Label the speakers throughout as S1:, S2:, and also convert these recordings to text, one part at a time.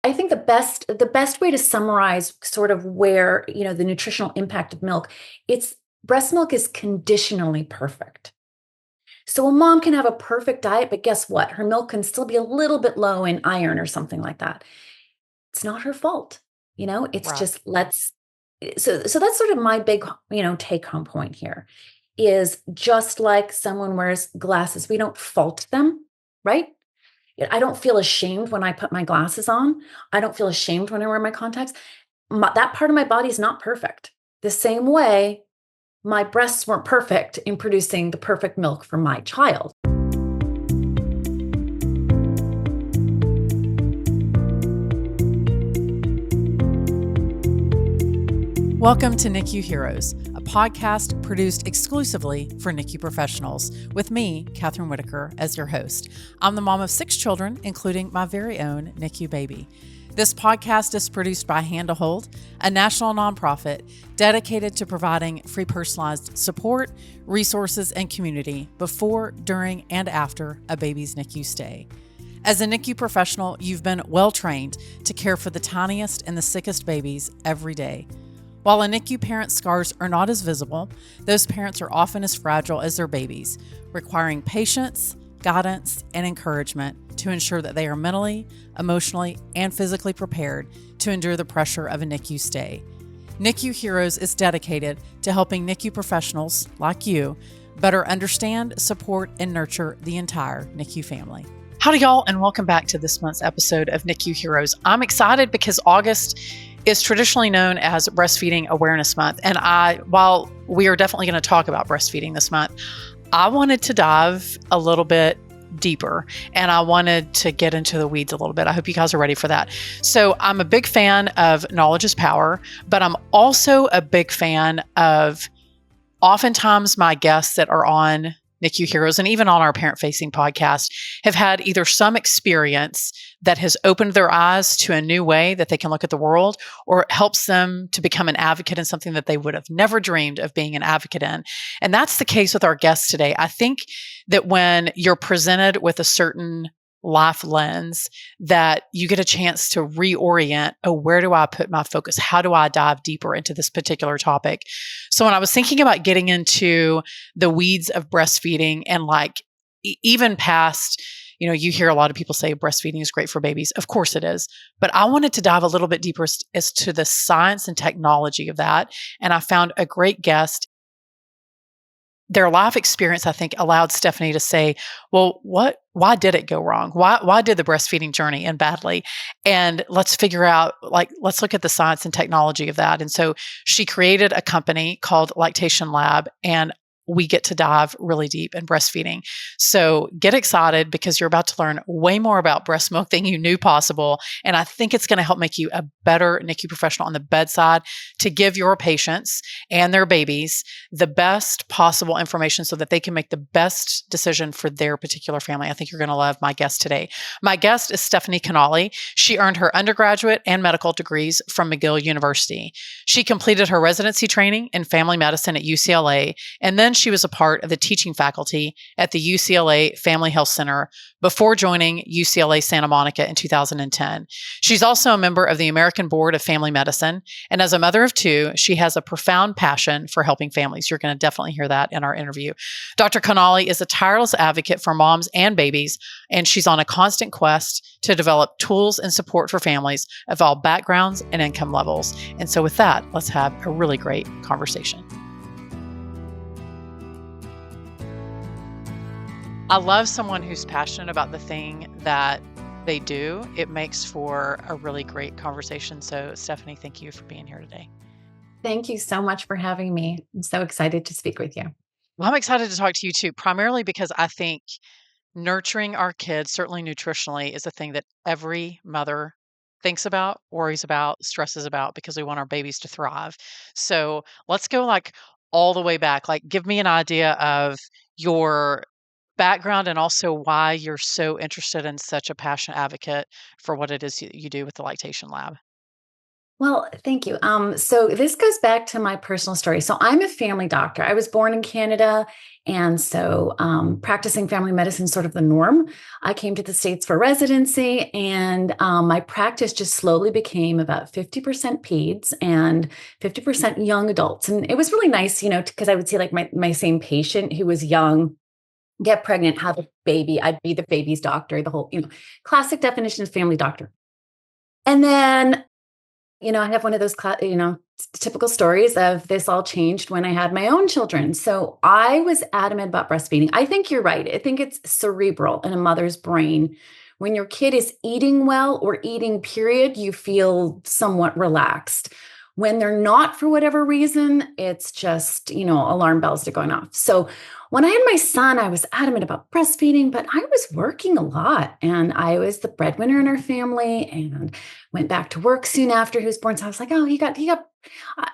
S1: I think the best way to summarize sort of where, the nutritional impact of milk, it's breast milk is conditionally perfect. So a mom can have a perfect diet, but guess what? Her milk can still be a little bit low in iron or something like that. It's not her fault. It's
S2: Right.
S1: just so that's sort of my big, take home point here is just like someone wears glasses, we don't fault them, right? I don't feel ashamed when I put my glasses on. I don't feel ashamed when I wear my contacts. That part of my body is not perfect. The same way my breasts weren't perfect in producing the perfect milk for my child.
S2: Welcome to NICU Heroes, a podcast produced exclusively for NICU professionals, with me, Catherine Whitaker, as your host. I'm the mom of 6 children, including my very own NICU baby. This podcast is produced by Hand to Hold, a national nonprofit dedicated to providing free personalized support, resources, and community before, during, and after a baby's NICU stay. As a NICU professional, you've been well trained to care for the tiniest and the sickest babies every day. While a NICU parent's scars are not as visible, those parents are often as fragile as their babies, requiring patience, guidance, and encouragement to ensure that they are mentally, emotionally, and physically prepared to endure the pressure of a NICU stay. NICU Heroes is dedicated to helping NICU professionals like you better understand, support, and nurture the entire NICU family. Howdy, y'all, and welcome back to this month's episode of NICU Heroes. I'm excited because August is traditionally known as Breastfeeding Awareness Month. And while we are definitely going to talk about breastfeeding this month, I wanted to dive a little bit deeper and I wanted to get into the weeds a little bit. I hope you guys are ready for that. So I'm a big fan of knowledge is power, but I'm also a big fan of oftentimes my guests that are on NICU Heroes and even on our parent-facing podcast have had either some experience that has opened their eyes to a new way that they can look at the world, or it helps them to become an advocate in something that they would have never dreamed of being an advocate in. And that's the case with our guests today. I think that when you're presented with a certain life lens, that you get a chance to reorient, where do I put my focus? How do I dive deeper into this particular topic? So when I was thinking about getting into the weeds of breastfeeding and even past, you hear a lot of people say breastfeeding is great for babies. Of course it is. But I wanted to dive a little bit deeper as to the science and technology of that. And I found a great guest. Their life experience, I think, allowed Stephanie to say, well, why did it go wrong? Why did the breastfeeding journey end badly? And let's figure out, let's look at the science and technology of that. And so she created a company called Lactation Lab, and we get to dive really deep in breastfeeding. So get excited because you're about to learn way more about breast milk than you knew possible. And I think it's going to help make you a better NICU professional on the bedside to give your patients and their babies the best possible information so that they can make the best decision for their particular family. I think you're going to love my guest today. My guest is Stephanie Canale. She earned her undergraduate and medical degrees from McGill University. She completed her residency training in family medicine at UCLA, and then she was a part of the teaching faculty at the UCLA Family Health Center before joining UCLA Santa Monica in 2010. She's also a member of the American Board of Family Medicine. And as a mother of 2, she has a profound passion for helping families. You're going to definitely hear that in our interview. Dr. Canale is a tireless advocate for moms and babies, and she's on a constant quest to develop tools and support for families of all backgrounds and income levels. And so with that, let's have a really great conversation. I love someone who's passionate about the thing that they do. It makes for a really great conversation. So, Stephanie, thank you for being here today.
S1: Thank you so much for having me. I'm so excited to speak with you.
S2: Well, I'm excited to talk to you too, primarily because I think nurturing our kids, certainly nutritionally, is a thing that every mother thinks about, worries about, stresses about because we want our babies to thrive. So, let's go all the way back. Give me an idea of your background and also why you're so interested and such a passionate advocate for what it is you do with the Lactation Lab.
S1: Well, thank you. So this goes back to my personal story. So I'm a family doctor. I was born in Canada, and so practicing family medicine is sort of the norm. I came to the States for residency, and my practice just slowly became about 50% peds and 50% young adults. And it was really nice, because I would see like my same patient who was young get pregnant, have a baby. I'd be the baby's doctor, the whole, classic definition of family doctor. And then I have one of those, typical stories of this all changed when I had my own children. So I was adamant about breastfeeding. I think you're right. I think it's cerebral in a mother's brain. When your kid is eating well or eating, period, you feel somewhat relaxed. When they're not, for whatever reason, it's just, alarm bells are going off. So when I had my son, I was adamant about breastfeeding, but I was working a lot and I was the breadwinner in our family and went back to work soon after he was born. So I was like, oh,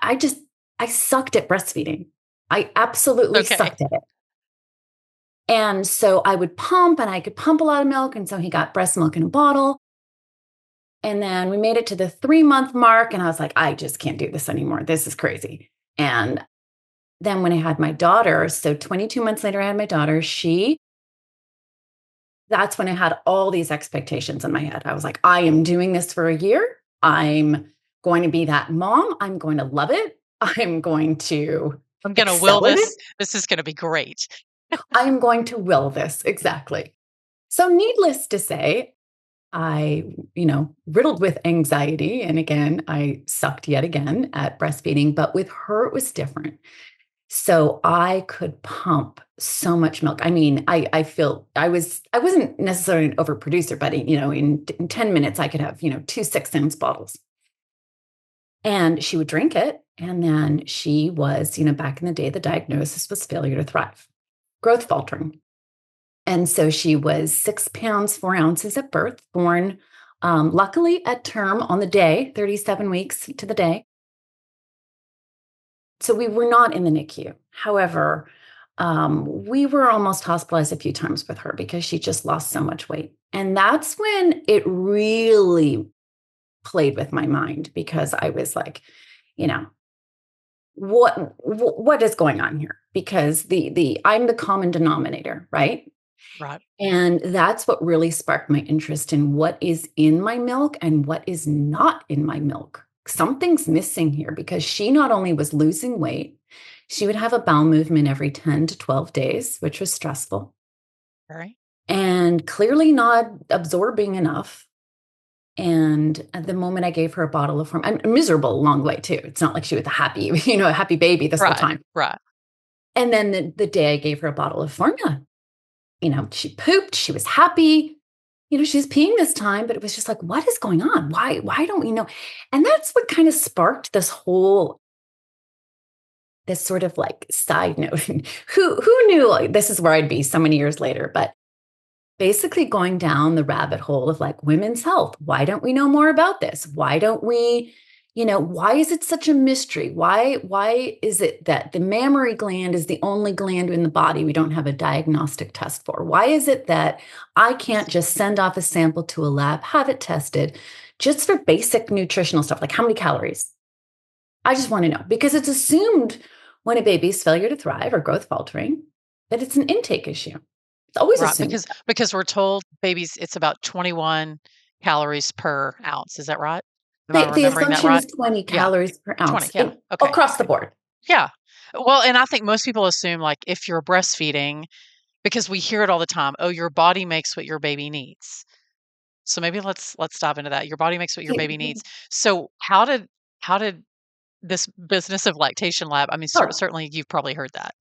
S1: I just, I sucked at breastfeeding. I absolutely
S2: Okay.
S1: sucked at it. And so I would pump and I could pump a lot of milk. And so he got breast milk in a bottle. And then we made it to the 3-month mark. And I was like, I just can't do this anymore. This is crazy. And then when I had my daughter, so 22 months later, I had my daughter, that's when I had all these expectations in my head. I was like, I am doing this for a year. I'm going to be that mom. I'm going to love it. I'm going to
S2: I'm going to will
S1: excel at it.
S2: this. This is going to be great.
S1: I'm going to will this. Exactly. So needless to say, I, riddled with anxiety. And again, I sucked yet again at breastfeeding, but with her, it was different. So I could pump so much milk. I mean, I feel I wasn't necessarily an overproducer, but in 10 minutes I could have, 2 6-ounce bottles. And she would drink it. And then she was, back in the day, the diagnosis was failure to thrive, growth faltering. And so she was 6 pounds, 4 ounces at birth, born luckily at term on the day, 37 weeks to the day. So we were not in the NICU. However, we were almost hospitalized a few times with her because she just lost so much weight. And that's when it really played with my mind because I was like, what is going on here? Because I'm the common denominator, right?
S2: Right.
S1: And that's what really sparked my interest in what is in my milk and what is not in my milk. Something's missing here because she not only was losing weight, she would have a bowel movement every 10 to 12 days, which was stressful,
S2: Right.
S1: and clearly not absorbing enough. And at the moment I gave her a bottle of formula, I'm miserable along the way too. It's not like she was a happy, a happy baby this whole time.
S2: Right.
S1: And then the day I gave her a bottle of formula, she pooped, she was happy, she was peeing this time, but it was just like, what is going on? Why don't we know? And that's what kind of sparked this sort of like side note. Who knew like, this is where I'd be so many years later, but basically going down the rabbit hole of like women's health. Why don't we know more about this? Why don't we, why is it such a mystery? Why is it that the mammary gland is the only gland in the body we don't have a diagnostic test for? Why is it that I can't just send off a sample to a lab, have it tested just for basic nutritional stuff, like how many calories? I just want to know because it's assumed when a baby's failure to thrive or growth faltering that it's an intake issue. It's always
S2: Right.
S1: assumed.
S2: Because we're told babies, it's about 21 calories per ounce. Is that right? Am I
S1: The
S2: remembering that
S1: assumption
S2: right?
S1: is 20
S2: Yeah.
S1: calories per
S2: 20.
S1: ounce
S2: Yeah. Okay.
S1: across the board.
S2: Yeah. Well, and I think most people assume like if you're breastfeeding, because we hear it all the time, oh, your body makes what your baby needs. So maybe let's dive into that. Your body makes what your baby needs. So how did this business of Lactation Lab, I mean,
S1: Oh,
S2: certainly you've probably heard that.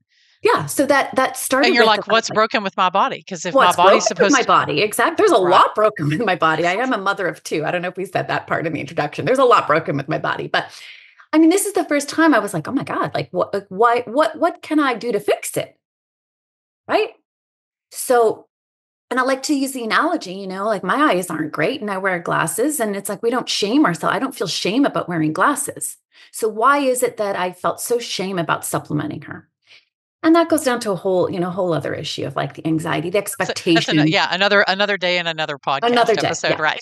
S1: yeah. So that
S2: And
S1: started
S2: you're
S1: with
S2: like, what's broken with my body? Because if my
S1: what's
S2: body's
S1: broken with my
S2: supposed to,
S1: body. Exactly. There's a
S2: right,
S1: lot broken with my body. I am a mother of two. I don't know if we said that part in the introduction. There's a lot broken with my body, but I mean, this is the first time I was like, oh my God, like what can I do to fix it? Right. So, and I like to use the analogy, like my eyes aren't great and I wear glasses and it's like, we don't shame ourselves. I don't feel shame about wearing glasses. So why is it that I felt so shame about supplementing her? And that goes down to a whole other issue of like the anxiety, the
S2: so that's
S1: expectation,
S2: yeah, another day and another
S1: another
S2: podcast
S1: day.
S2: episode,
S1: Yeah.
S2: right?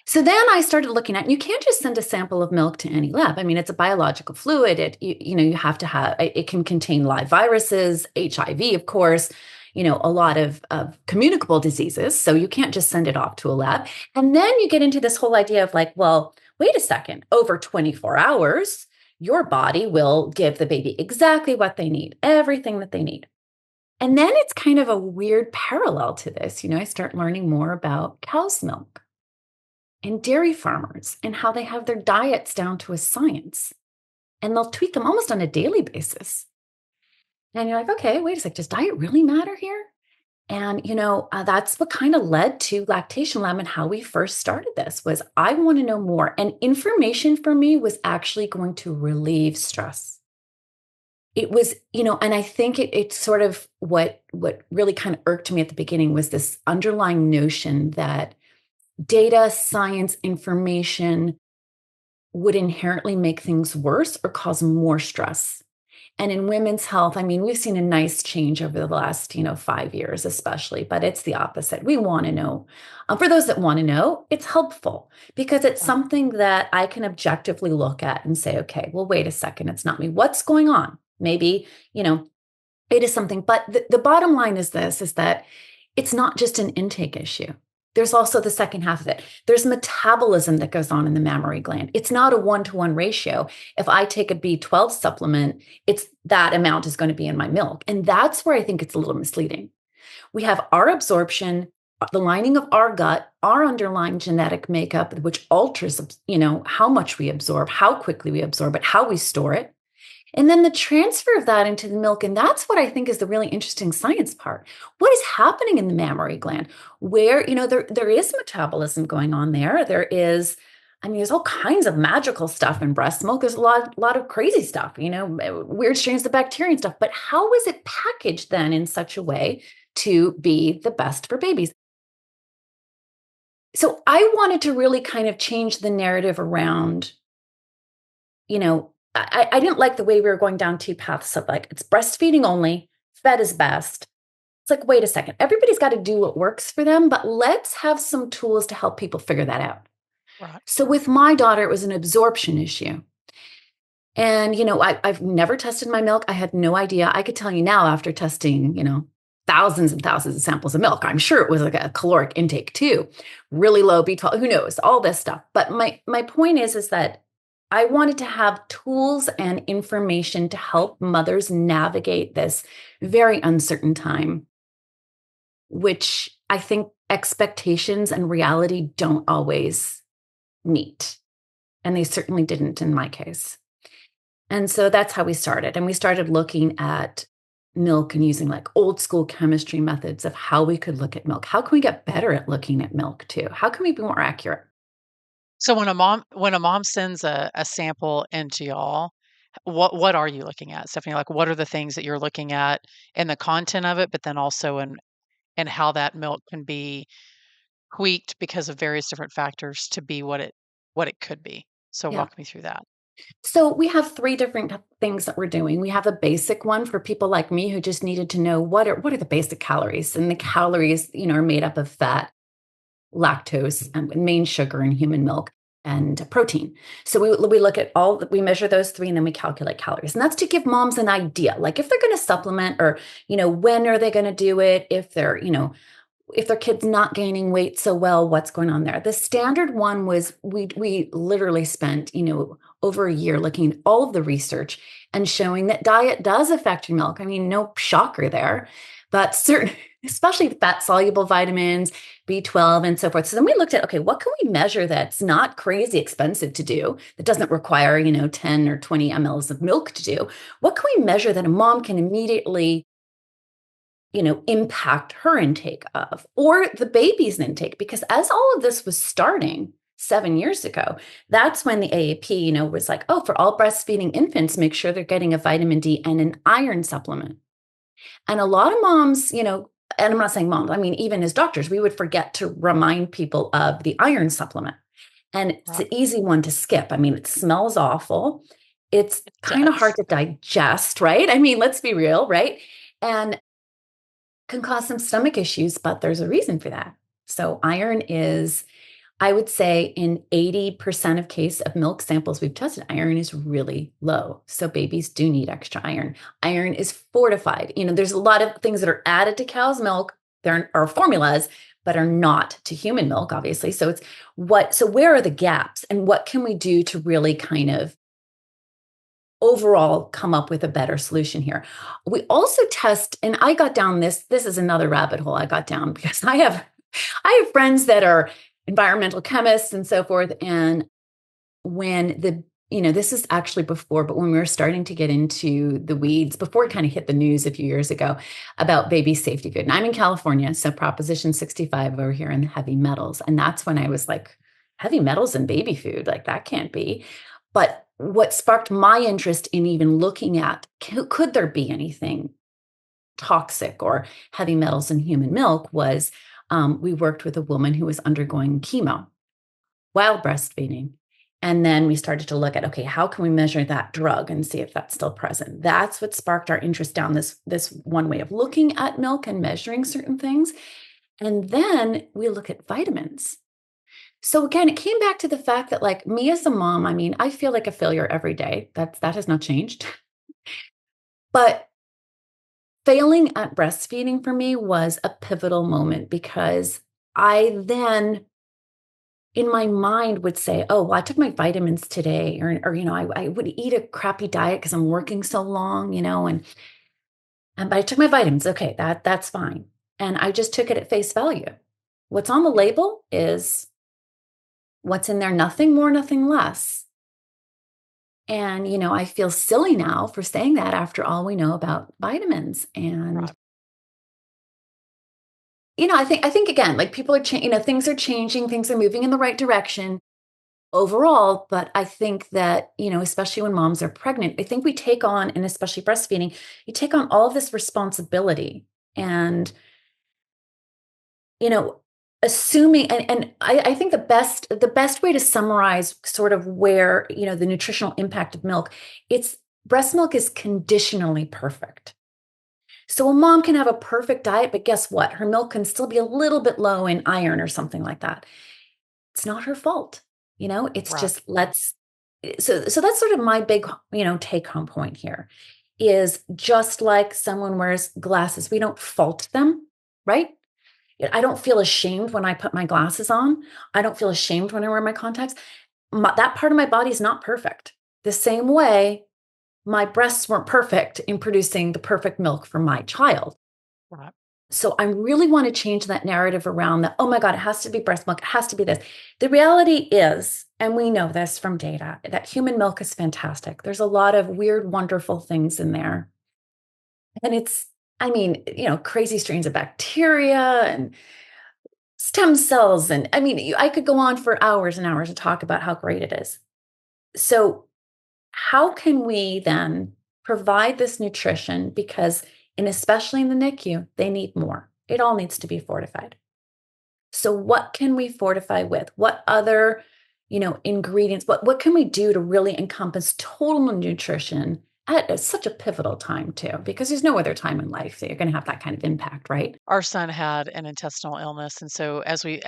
S1: So then I started looking at, you can't just send a sample of milk to any lab. I mean, it's a biological fluid. You have to have, it can contain live viruses, HIV, of course, a lot of communicable diseases. So you can't just send it off to a lab. And then you get into this whole idea of like, well, wait a second, over 24 hours, your body will give the baby exactly what they need, everything that they need. And then it's kind of a weird parallel to this. I start learning more about cow's milk and dairy farmers and how they have their diets down to a science. And they'll tweak them almost on a daily basis. And you're like, okay, wait a sec, does diet really matter here? And, that's what kind of led to Lactation Lab and how we first started this was I want to know more. And information for me was actually going to relieve stress. It was, and I think it's sort of what really kind of irked me at the beginning was this underlying notion that data, science, information would inherently make things worse or cause more stress. And in women's health, I mean, we've seen a nice change over the last, 5 years, especially, but it's the opposite. We want to know. For those that want to know, it's helpful because it's something that I can objectively look at and say, okay, well, wait a second, it's not me. What's going on? Maybe, it is something. But the bottom line is this, is that it's not just an intake issue. There's also the second half of it. There's metabolism that goes on in the mammary gland. It's not a 1-to-1 ratio. If I take a B12 supplement, it's that amount is going to be in my milk. And that's where I think it's a little misleading. We have our absorption, the lining of our gut, our underlying genetic makeup, which alters, how much we absorb, how quickly we absorb it, how we store it. And then the transfer of that into the milk. And that's what I think is the really interesting science part. What is happening in the mammary gland where, there is metabolism going on there. There's all kinds of magical stuff in breast milk. There's a lot of crazy stuff, weird strains of bacteria and stuff. But how is it packaged then in such a way to be the best for babies? So I wanted to really kind of change the narrative around, I didn't like the way we were going down two paths of like, it's breastfeeding only, fed is best. It's like, wait a second, everybody's got to do what works for them, but let's have some tools to help people figure that out.
S2: Right.
S1: So with my daughter, it was an absorption issue. And, I've never tested my milk. I had no idea. I could tell you now after testing, thousands and thousands of samples of milk. I'm sure it was like a caloric intake too, really low B12, who knows, all this stuff. But my point is that I wanted to have tools and information to help mothers navigate this very uncertain time, which I think expectations and reality don't always meet. And they certainly didn't in my case. And so that's how we started. And we started looking at milk and using like old school chemistry methods of how we could look at milk. How can we get better at looking at milk too? How can we be more accurate?
S2: So when a mom sends a sample into y'all, what are you looking at, Stephanie? Like, what are the things that you're looking at in the content of it, but then also in how that milk can be tweaked because of various different factors to be what it could be. So
S1: Yeah.
S2: walk me through that.
S1: So we have 3 different things that we're doing. We have a basic one for people like me who just needed to know what are the basic calories. And the calories, are made up of fat, lactose, and main sugar in human milk, and protein. So we look at we measure those 3 and then we calculate calories. And that's to give moms an idea, like if they're going to supplement or, when are they going to do it? If they're, if their kid's not gaining weight so well, what's going on there? The standard one was we literally spent, over a year looking at all of the research and showing that diet does affect your milk. I mean, no shocker there, but certain, especially fat soluble vitamins, B12 and so forth. So then we looked at, okay, what can we measure that's not crazy expensive to do, that doesn't require, 10 or 20 mLs of milk to do? What can we measure that a mom can immediately impact her intake of, or the baby's intake? Because as all of this was starting 7 years ago, that's when the AAP, was like, oh, for all breastfeeding infants, make sure they're getting a vitamin D and an iron supplement. And a lot of moms, and I'm not saying moms, I mean, even as doctors, we would forget to remind people of the iron supplement. And it's an easy one to skip. I mean, it smells awful. It's kind of hard to digest, right? I mean, let's be real, right? And can cause some stomach issues, but there's a reason for that. So iron is I would say in 80% of case of milk samples we've tested, iron is really low. So babies do need extra iron. Iron is fortified. There's a lot of things that are added to cow's milk. There are formulas, but are not to human milk, obviously. So where are the gaps and what can we do to really kind of overall come up with a better solution here? We also test, and I got down this is another rabbit hole I got down because I have friends that are environmental chemists and so forth. And when this is actually before, but when we were starting to get into the weeds, before it kind of hit the news a few years ago about baby safety food. And I'm in California, so Proposition 65 over here in the heavy metals. And that's when I was like, heavy metals in baby food, like that can't be. But what sparked my interest in even looking at, could there be anything toxic or heavy metals in human milk was we worked with a woman who was undergoing chemo while breastfeeding. And then we started to look at, okay, how can we measure that drug and see if that's still present? That's what sparked our interest down this one way of looking at milk and measuring certain things. And then we look at vitamins. So again, it came back to the fact that like me as a mom, I mean, I feel like a failure every day. That has not changed. But failing at breastfeeding for me was a pivotal moment because I then in my mind would say, oh, well, I took my vitamins today, or I would eat a crappy diet because I'm working so long, but I took my vitamins. Okay, that's fine. And I just took it at face value. What's on the label is what's in there, nothing more, nothing less. And, I feel silly now for saying that after all we know about vitamins. And,
S2: Right.
S1: I think again, like people are changing, things are changing, things are moving in the right direction overall. But I think that, especially when moms are pregnant, I think we take on, and especially breastfeeding, you take on all of this responsibility and, assuming, and I think the best way to summarize sort of where, the nutritional impact of milk, it's breast milk is conditionally perfect. So a mom can have a perfect diet, but guess what? Her milk can still be a little bit low in iron or something like that. It's not her fault. It's
S2: Right.
S1: just so that's sort of my big, take home point here is just like someone wears glasses, we don't fault them, right? I don't feel ashamed when I put my glasses on. I don't feel ashamed when I wear my contacts. That part of my body is not perfect. The same way my breasts weren't perfect in producing the perfect milk for my child.
S2: Right.
S1: So I really want to change that narrative around that, oh my God, it has to be breast milk, it has to be this. The reality is, and we know this from data, that human milk is fantastic. There's a lot of weird, wonderful things in there. And crazy strains of bacteria and stem cells. And I could go on for hours and hours to talk about how great it is. So how can we then provide this nutrition? Because, and especially in the NICU, they need more. It all needs to be fortified. So what can we fortify with? What other, ingredients? What can we do to really encompass total nutrition at such a pivotal time too? Because there's no other time in life that you're going to have that kind of impact, right?
S2: Our son had an intestinal illness, and so as we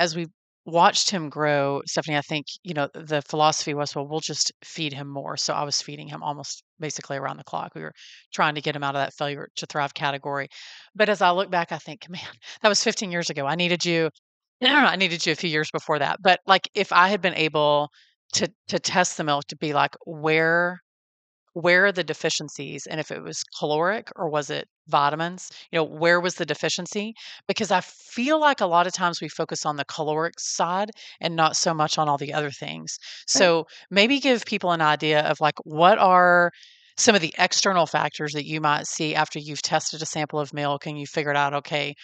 S2: watched him grow, Stephanie, I think, the philosophy was, well, we'll just feed him more. So I was feeding him almost basically around the clock. We were trying to get him out of that failure to thrive category. But as I look back, I think, man, that was 15 years ago. I needed you. I needed you a few years before that. But like if I had been able to test the milk to be like, where are the deficiencies, and if it was caloric or was it vitamins, where was the deficiency? Because I feel like a lot of times we focus on the caloric side and not so much on all the other things.
S1: Right.
S2: So maybe give people an idea of like what are some of the external factors that you might see after you've tested a sample of milk and you figured out, okay,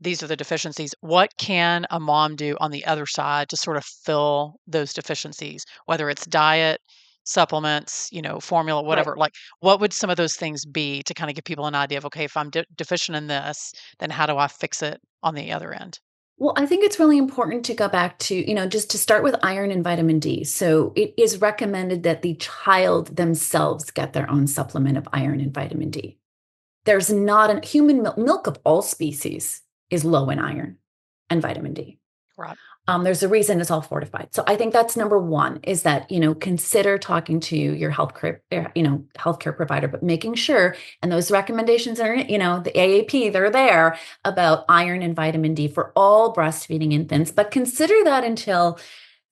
S2: these are the deficiencies. What can a mom do on the other side to sort of fill those deficiencies, whether it's diet, supplements, formula,
S1: Right.
S2: whatever? Like, what would some of those things be to kind of give people an idea of, okay, if I'm deficient in this, then how do I fix it on the other end?
S1: Well, I think it's really important to go back to, just to start with iron and vitamin D. So it is recommended that the child themselves get their own supplement of iron and vitamin D. There's not a human milk of all species is low in iron and vitamin D.
S2: Right.
S1: There's a reason it's all fortified. So I think that's number one, is that, consider talking to your healthcare provider, but making sure, and those recommendations are, the AAP, they're there about iron and vitamin D for all breastfeeding infants, but consider that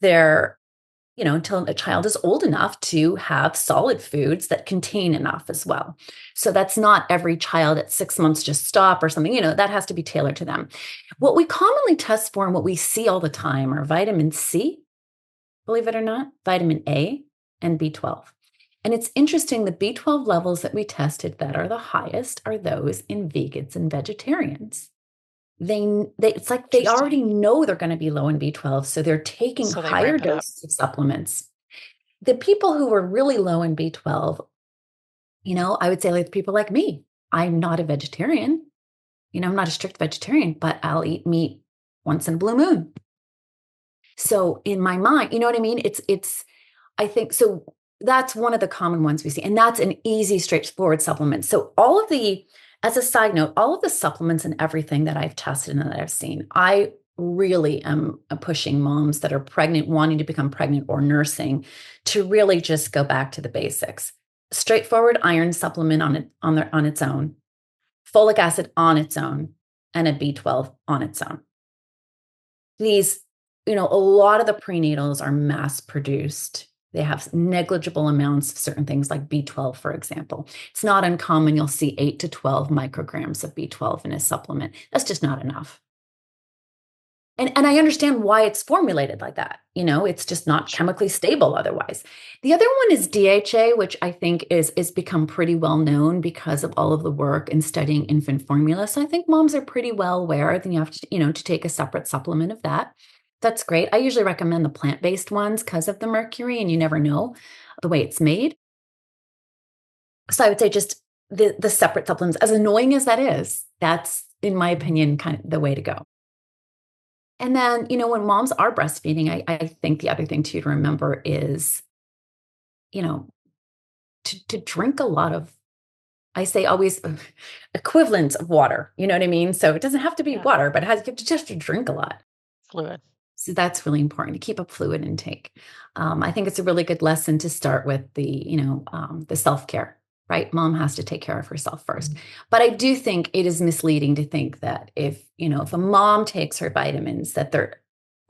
S1: they're until a child is old enough to have solid foods that contain enough as well. So that's not every child at 6 months just stop or something, that has to be tailored to them. What we commonly test for and what we see all the time are vitamin C, believe it or not, vitamin A, and B12. And it's interesting, the B12 levels that we tested that are the highest are those in vegans and vegetarians. It's like they
S2: Interesting.
S1: already know they're going to be low in B12, so they're taking
S2: So they
S1: higher
S2: ramp it up.
S1: doses of supplements. The people who were really low in B12, I would say like people like me. I'm not a vegetarian. I'm not a strict vegetarian, but I'll eat meat once in a blue moon. So in my mind, you know what I mean? I think so. That's one of the common ones we see, and that's an easy, straightforward supplement. So as a side note, all of the supplements and everything that I've tested and that I've seen, I really am pushing moms that are pregnant, wanting to become pregnant or nursing, to really just go back to the basics. Straightforward iron supplement on its own, folic acid on its own, and a B12 on its own. These, a lot of the prenatals are mass produced. They have negligible amounts of certain things like B12, for example. It's not uncommon. You'll see 8 to 12 micrograms of B12 in a supplement. That's just not enough. And I understand why it's formulated like that. It's just not chemically stable otherwise. The other one is DHA, which I think is become pretty well known because of all of the work in studying infant formula. So I think moms are pretty well aware that you have to, to take a separate supplement of that. That's great. I usually recommend the plant-based ones because of the mercury, and you never know the way it's made. So I would say just the separate supplements, as annoying as that is, that's, in my opinion, kind of the way to go. And then, when moms are breastfeeding, I think the other thing too to remember is, to drink a lot of, I say always equivalents of water. You know what I mean? So it doesn't have to be water, but you have to just drink a lot.
S2: Fluid.
S1: So that's really important to keep a fluid intake. I think it's a really good lesson to start with the self-care, right? Mom has to take care of herself first. But I do think it is misleading to think that if a mom takes her vitamins, that they're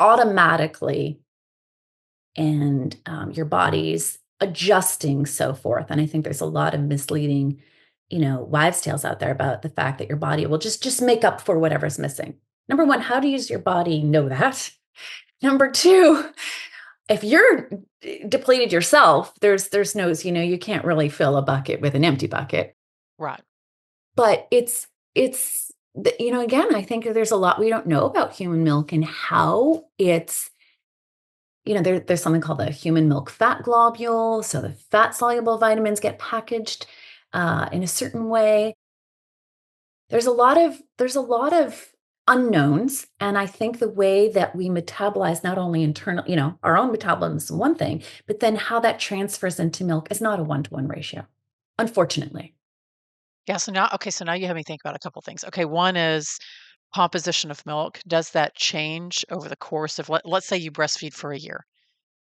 S1: automatically, and your body's adjusting, so forth. And I think there's a lot of misleading, wives' tales out there about the fact that your body will just make up for whatever's missing. Number one, how does your body know that? Number two, if you're depleted yourself, there's no, you can't really fill a bucket with an empty bucket.
S2: Right.
S1: But it's, again, I think there's a lot we don't know about human milk and how it's, there's something called the human milk fat globule. So the fat soluble vitamins get packaged in a certain way. There's a lot of unknowns. And I think the way that we metabolize, not only internal, our own metabolism is one thing, but then how that transfers into milk is not a 1-to-1 ratio, unfortunately.
S2: Yeah. So now you have me think about a couple things. Okay. One is composition of milk. Does that change over the course of, let's say you breastfeed for a year?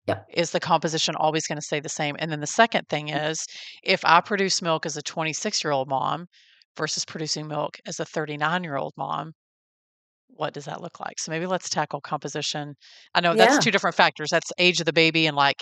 S1: Yep.
S2: Is the composition always going to stay the same? And then the second thing is, if I produce milk as a 26-year-old mom versus producing milk as a 39-year-old mom, what does that look like? So maybe let's tackle composition. I know that's
S1: Yeah.
S2: two different factors. That's age of the baby and like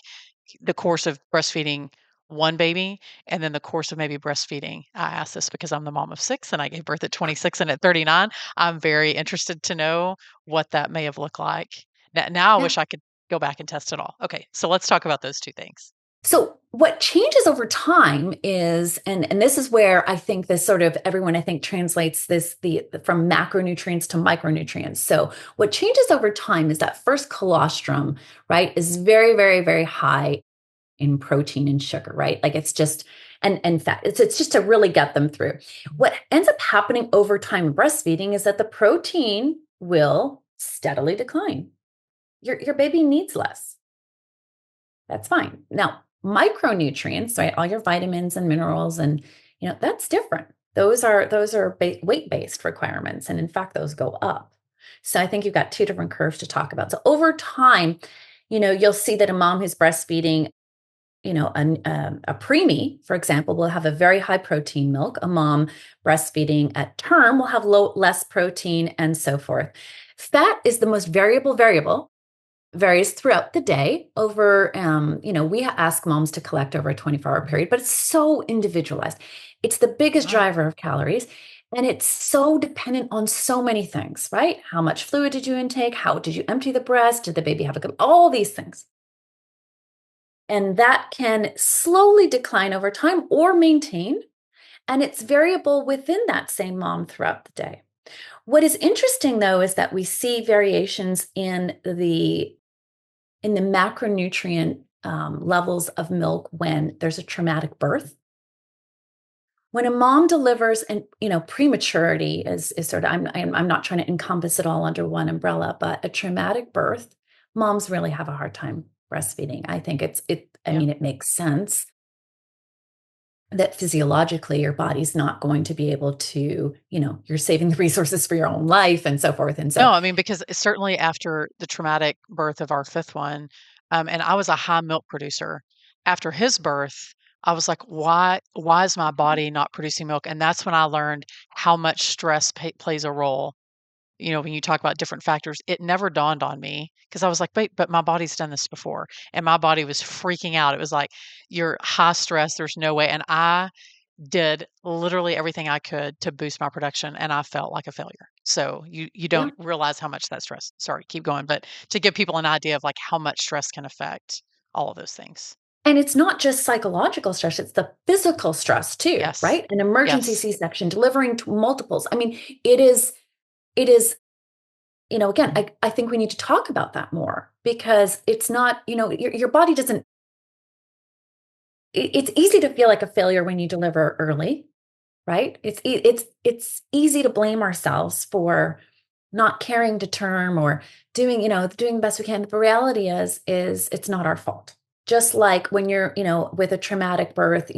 S2: the course of breastfeeding one baby, and then the course of maybe breastfeeding. I ask this because I'm the mom of 6 and I gave birth at 26 and at 39. I'm very interested to know what that may have looked like. Now I
S1: Yeah.
S2: wish I could go back and test it all. Okay, so let's talk about those two things.
S1: So what changes over time is, and this is where I think this sort of everyone I think translates from macronutrients to micronutrients. So what changes over time is that first colostrum, right, is very, very, very high in protein and sugar, right? Like it's just and fat. It's just to really get them through. What ends up happening over time in breastfeeding is that the protein will steadily decline. Your baby needs less. That's fine. Now, micronutrients, right? All your vitamins and minerals, and that's different. Those are weight-based requirements, and in fact, those go up. So I think you've got two different curves to talk about. So over time, you'll see that a mom who's breastfeeding, a preemie, for example, will have a very high protein milk. A mom breastfeeding at term will have less protein, and so forth. Fat is the most variable, varies throughout the day over, we ask moms to collect over a 24-hour period, but it's so individualized. It's the biggest
S2: Right.
S1: driver of calories. And it's so dependent on so many things, right? How much fluid did you intake? How did you empty the breast? Did the baby have a good, all these things. And that can slowly decline over time or maintain. And it's variable within that same mom throughout the day. What is interesting, though, is that we see variations in the macronutrient levels of milk when there's a traumatic birth. When a mom delivers, and prematurity is sort of, I'm not trying to encompass it all under one umbrella, but a traumatic birth, moms really have a hard time breastfeeding. I think
S2: Yeah.
S1: it makes sense that physiologically your body's not going to be able to, you're saving the resources for your own life and so forth. And so,
S2: No, I mean, because certainly after the traumatic birth of our fifth one, and I was a high milk producer. After his birth, I was like, why is my body not producing milk? And that's when I learned how much stress plays a role. When you talk about different factors, it never dawned on me because I was like, wait, but my body's done this before. And my body was freaking out. It was like, you're high stress. There's no way. And I did literally everything I could to boost my production, and I felt like a failure. So you
S1: yeah.
S2: don't realize how much that stress, sorry, keep going, but to give people an idea of like how much stress can affect all of those things.
S1: And it's not just psychological stress, it's the physical stress too,
S2: Yes.
S1: right? An emergency
S2: Yes.
S1: C-section, delivering multiples. I mean, it is, again, I think we need to talk about that more because it's not, your body doesn't, it's easy to feel like a failure when you deliver early, right? It's easy to blame ourselves for not carrying to term or doing the best we can. But the reality is it's not our fault. Just like when you're, with a traumatic birth,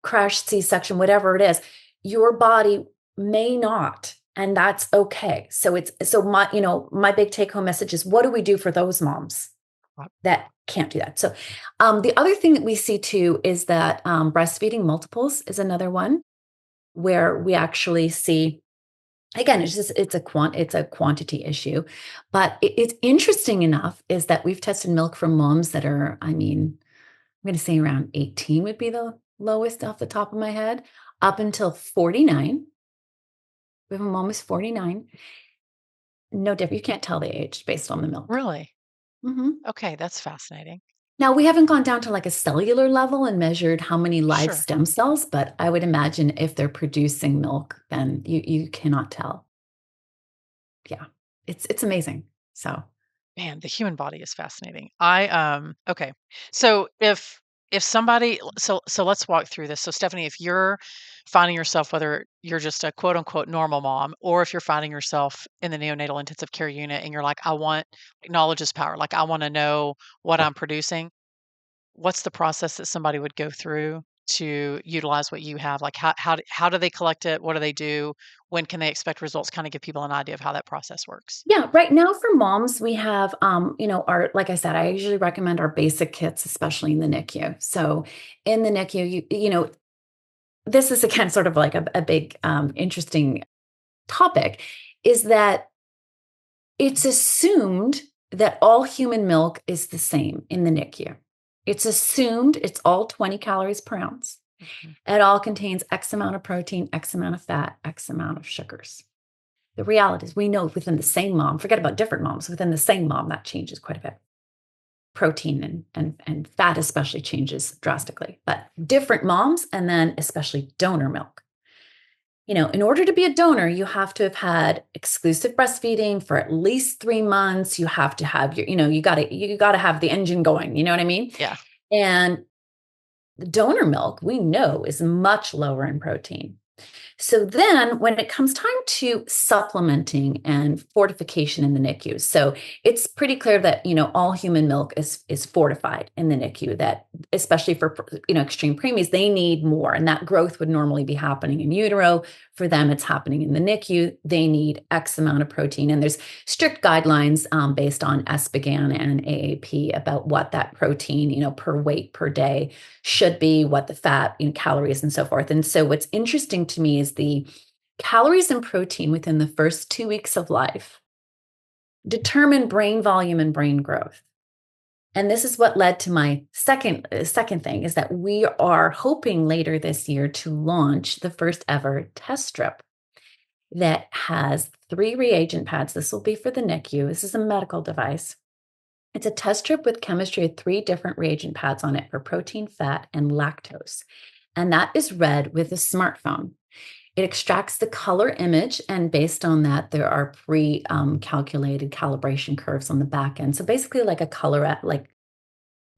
S1: crash C-section, whatever it is, your body may not, and that's okay. So my big take home message is, what do we do for those moms
S2: Right.
S1: that can't do that? So the other thing that we see too is that breastfeeding multiples is another one where we actually see, again, it's a quantity issue, but it's interesting enough is that we've tested milk from moms that are, I'm going to say around 18 would be the lowest off the top of my head, up until 49. We have a mom who's 49. No different. You can't tell the age based on the milk.
S2: Really?
S1: Mhm.
S2: Okay, that's fascinating.
S1: Now, we haven't gone down to like a cellular level and measured how many live
S2: Sure.
S1: stem cells, but I would imagine if they're producing milk, then you cannot tell. Yeah, it's amazing. So
S2: Man, the human body is fascinating. Okay. So if somebody so let's walk through this. So Stephanie, if you're finding yourself, whether you're just a quote unquote normal mom, or if you're finding yourself in the neonatal intensive care unit and you're like, I want, knowledge is power. Like I want to know what
S1: yeah.
S2: I'm producing. What's the process that somebody would go through to utilize what you have? Like how do they collect it? What do they do? When can they expect results? Kind of give people an idea of how that process works.
S1: Yeah, right now for moms, we have, our, like I said, I usually recommend our basic kits, especially in the NICU. So in the NICU, this is again sort of like a big, interesting topic, is that it's assumed that all human milk is the same in the NICU. It's assumed it's all 20 calories per ounce.
S2: Mhm.
S1: It all contains X amount of protein, X amount of fat, X amount of sugars. The reality is we know within the same mom, forget about different moms, within the same mom, that changes quite a bit. Protein and fat especially changes drastically, but different moms, and then especially donor milk. In order to be a donor, you have to have had exclusive breastfeeding for at least 3 months. You have to have you gotta have the engine going. You know what I mean?
S2: Yeah.
S1: And the donor milk we know is much lower in protein. So then when it comes time to supplementing and fortification in the NICU, so it's pretty clear that, all human milk is fortified in the NICU, that especially for, extreme preemies, they need more. And that growth would normally be happening in utero. For them, it's happening in the NICU. They need X amount of protein. And there's strict guidelines based on SBGAN and AAP about what that protein, per weight per day should be, what the fat, calories and so forth. And so what's interesting to me is the calories and protein within the first 2 weeks of life determine brain volume and brain growth. And this is what led to my second thing, is that we are hoping later this year to launch the first ever test strip that has 3 reagent pads. This will be for the NICU. This is a medical device. It's a test strip with chemistry of 3 different reagent pads on it for protein, fat, and lactose. And that is read with a smartphone. It extracts the color image, and based on that, there are pre-calculated calibration curves on the back end. So basically like a color, like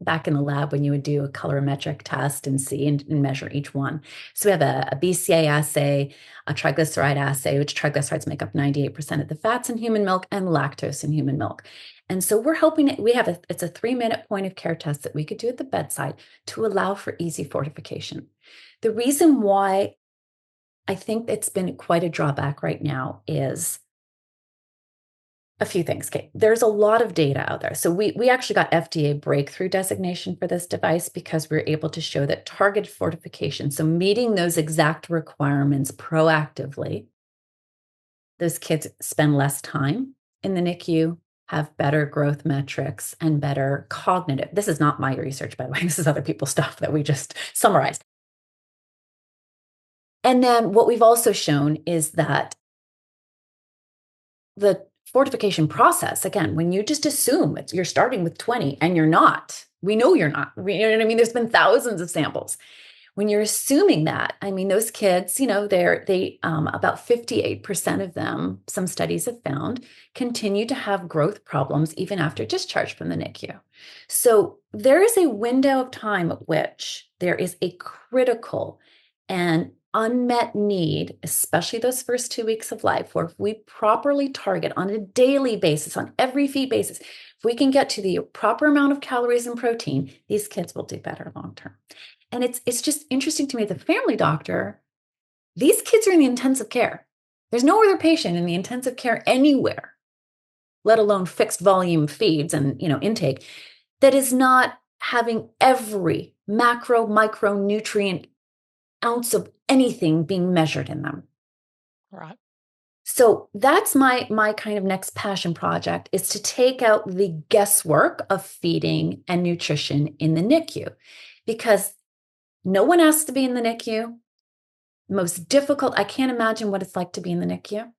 S1: back in the lab when you would do a colorimetric test and see and measure each one. So we have a BCA assay, a triglyceride assay, which triglycerides make up 98% of the fats in human milk, and lactose in human milk. And so we're hoping it's a 3-minute point of care test that we could do at the bedside to allow for easy fortification. The reason why I think it's been quite a drawback right now is a few things. Okay, there's a lot of data out there. So we actually got FDA breakthrough designation for this device because we were able to show that targeted fortification, so meeting those exact requirements proactively, those kids spend less time in the NICU, have better growth metrics, and better cognitive. This is not my research, by the way. This is other people's stuff that we just summarized. And then what we've also shown is that the fortification process, again, when you just assume you're starting with 20 and you're not, we know you're not, you know what I mean? There's been thousands of samples. When you're assuming that, I mean, those kids, they about 58% of them, some studies have found, continue to have growth problems even after discharge from the NICU. So there is a window of time at which there is a critical and unmet need, especially those first 2 weeks of life, where if we properly target on a daily basis, on every feed basis, if we can get to the proper amount of calories and protein, these kids will do better long term. And it's just interesting to me, the family doctor, these kids are in the intensive care. There's no other patient in the intensive care anywhere, let alone fixed volume feeds and intake, that is not having every macro, micronutrient ounce of anything being measured in them.
S2: Right.
S1: So that's my kind of next passion project, is to take out the guesswork of feeding and nutrition in the NICU, because no one asks to be in the NICU. Most difficult, I can't imagine what it's like to be in the NICU.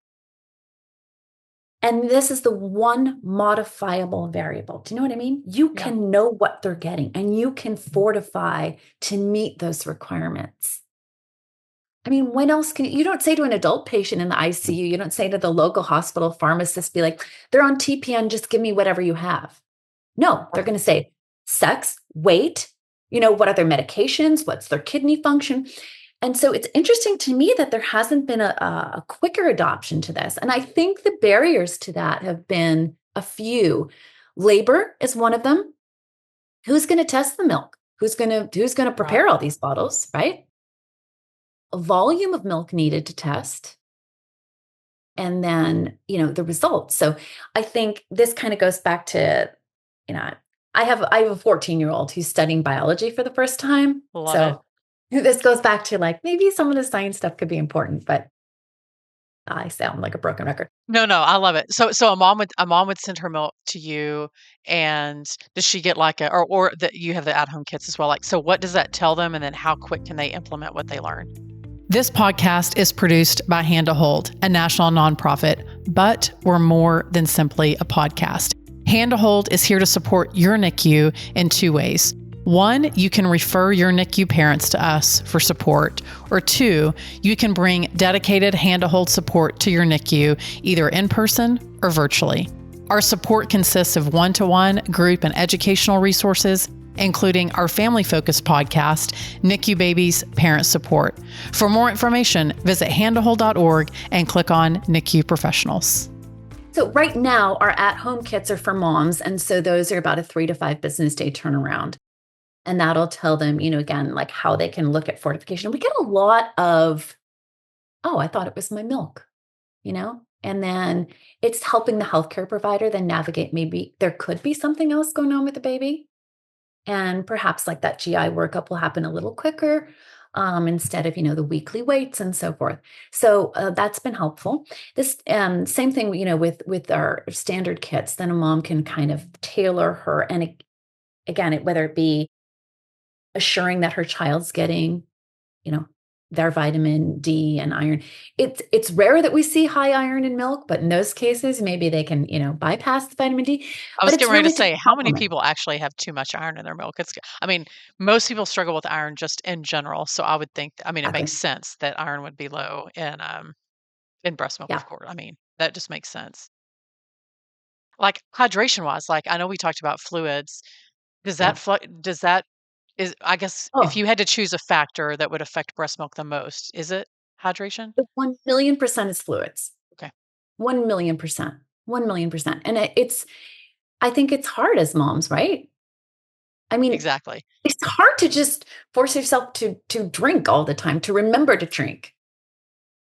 S1: And this is the one modifiable variable. Do you know what I mean? You can know what they're getting, and you can fortify to meet those requirements. I mean, when else you don't say to an adult patient in the ICU, you don't say to the local hospital pharmacist, be like, they're on TPN, just give me whatever you have. No, they're going to say sex, weight, what are their medications? What's their kidney function? And so it's interesting to me that there hasn't been a quicker adoption to this. And I think the barriers to that have been a few. Labor is one of them. Who's going to test the milk? Who's going to prepare all these bottles, right? A volume of milk needed to test. And then, the results. So I think this kind of goes back to, I have a 14-year-old who's studying biology for the first time.
S2: Love
S1: it. This goes back to maybe some of the science stuff could be important, but I sound like a broken record.
S2: No, I love it. So a mom would send her milk to you, and does she get or that you have the at-home kits as well? So what does that tell them, and then how quick can they implement what they learn? This podcast is produced by Hand to Hold, a national nonprofit, but we're more than simply a podcast. Hand to Hold is here to support your NICU in 2 ways. 1, you can refer your NICU parents to us for support, or 2, you can bring dedicated Hand to Hold support to your NICU, either in person or virtually. Our support consists of one-to-one group and educational resources, including our family-focused podcast, NICU Babies Parent Support. For more information, visit handlehold.org and click on NICU Professionals.
S1: So right now, our at-home kits are for moms, and so those are about a 3 to 5 business day turnaround. And that'll tell them, again, like how they can look at fortification. We get a lot of, oh, I thought it was my milk, and then it's helping the healthcare provider then navigate, maybe there could be something else going on with the baby. And perhaps like that GI workup will happen a little quicker, instead of, the weekly weights and so forth. So that's been helpful. This same thing, with our standard kits, then a mom can kind of tailor her. And again, whether it be assuring that her child's getting, their vitamin D and iron. It's rare that we see high iron in milk, but in those cases, maybe they can, bypass the vitamin D.
S2: I
S1: But
S2: was
S1: it's
S2: getting ready
S1: really
S2: to
S1: to
S2: say, how many
S1: complement.
S2: people actually have too much iron in their milk? I mean, most people struggle with iron just in general. So I would think, it makes
S1: Exactly.
S2: sense that iron would be low in breast milk, of
S1: Yeah.
S2: course. I mean, that just makes sense. Like hydration wise, like I know we talked about fluids. Does that
S1: Yeah.
S2: does that is I guess if
S1: Oh,
S2: you had to choose a factor that would affect breast milk the most, is it hydration?
S1: the 1,000,000% is fluids.
S2: Okay,
S1: 1,000,000%. 1,000,000%. And I think it's hard as moms, right? I mean,
S2: exactly.
S1: it's hard to just force yourself to drink all the time, to remember to drink.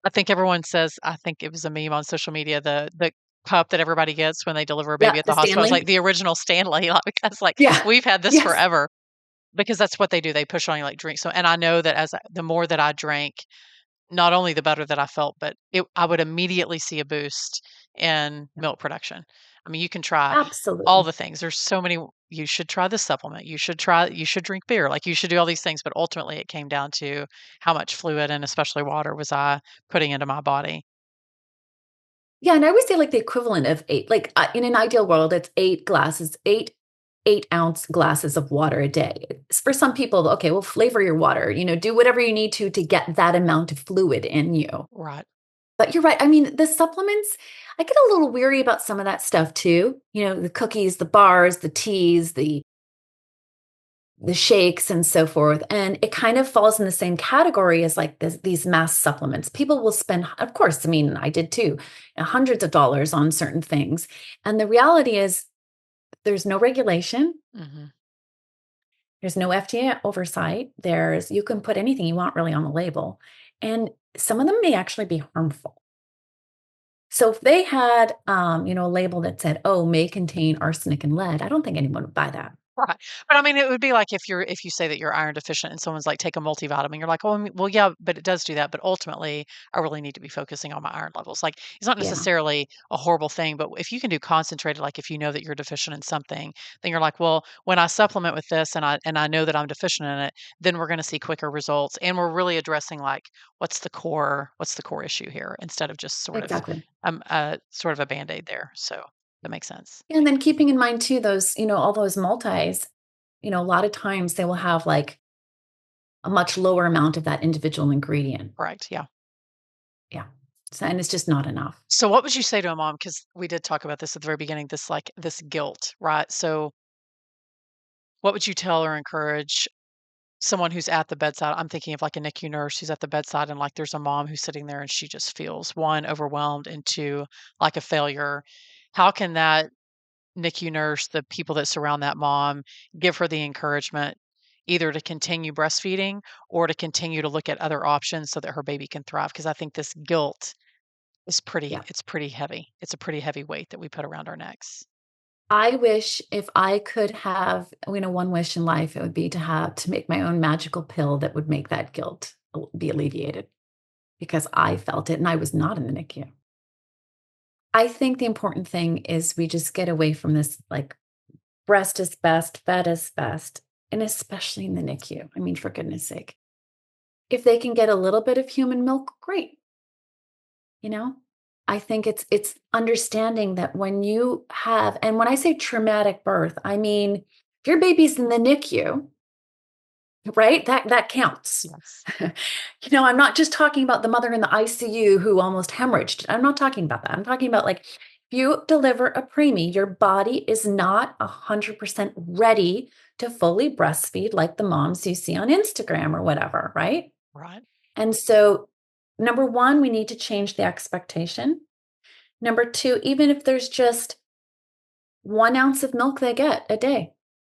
S2: I think everyone says, I think it was a meme on social media, the cup that everybody gets when they deliver a baby
S1: Yeah,
S2: at
S1: the
S2: the hospital is
S1: Stanley.
S2: like the original Stanley, like, because, like,
S1: Yeah.
S2: we've had this
S1: Yes.
S2: forever because that's what they do. They push on you like, "Drink." So and I know that the more that I drank, not only the better that I felt, but I would immediately see a boost in
S1: Yeah.
S2: milk production. I mean, you can try all
S1: Absolutely.
S2: the things. There's so many you should try this supplement. You should drink beer. Like, you should do all these things, but ultimately it came down to how much fluid and especially water was I putting into my body.
S1: Yeah, and I always say like the equivalent of 8, like, in an ideal world, it's 8 glasses, 8-ounce glasses of water a day. For some people, okay, well, flavor your water, do whatever you need to get that amount of fluid in you.
S2: Right.
S1: But you're right. I mean, the supplements, I get a little weary about some of that stuff too. The cookies, the bars, the teas, the shakes and so forth. And it kind of falls in the same category as like these mass supplements. People will spend, of course, I mean, I did too, hundreds of dollars on certain things. And the reality is there's no regulation.
S2: Mhm.
S1: There's no FDA oversight. You can put anything you want really on the label. And some of them may actually be harmful. So if they had, a label that said, "Oh, may contain arsenic and lead," I don't think anyone would buy that.
S2: Right. But I mean, it would be like if you say that you're iron deficient and someone's like, take a multivitamin, you're like, oh, well, yeah, but it does do that. But ultimately, I really need to be focusing on my iron levels. Like, it's not
S1: Yeah,
S2: necessarily a horrible thing, but if you can do concentrated, like if you know that you're deficient in something, then you're like, well, when I supplement with this and I know that I'm deficient in it, then we're going to see quicker results. And we're really addressing like what's the core issue here instead of just
S1: exactly.
S2: sort of a band-aid there. So that makes sense.
S1: And then keeping in mind too, those, all those multis, a lot of times they will have like a much lower amount of that individual ingredient.
S2: Correct. Yeah.
S1: Yeah. So, and it's just not enough.
S2: So what would you say to a mom? Because we did talk about this at the very beginning, this like this guilt, right? So what would you tell or encourage someone who's at the bedside? I'm thinking of like a NICU nurse who's at the bedside and like there's a mom who's sitting there and she just feels one, overwhelmed, and two, like a failure. How can that NICU nurse, the people that surround that mom, give her the encouragement either to continue breastfeeding or to continue to look at other options so that her baby can thrive? Because I think this guilt
S1: Yeah.
S2: it's pretty heavy. It's a pretty heavy weight that we put around our necks.
S1: I wish if I could have, one wish in life, it would be to make my own magical pill that would make that guilt be alleviated because I felt it and I was not in the NICU. I think the important thing is we just get away from this like breast is best, fed is best, and especially in the NICU. I mean, for goodness sake, if they can get a little bit of human milk, great. You know, I think it's understanding that when you have, and when I say traumatic birth, I mean if your baby's in the NICU, right? That counts.
S2: Yes.
S1: I'm not just talking about the mother in the ICU who almost hemorrhaged. I'm not talking about that. I'm talking about like if you deliver a preemie, your body is not 100% ready to fully breastfeed like the moms you see on Instagram or whatever, right?
S2: Right.
S1: And so, number one, we need to change the expectation. Number two, even if there's just 1 ounce of milk they get a day,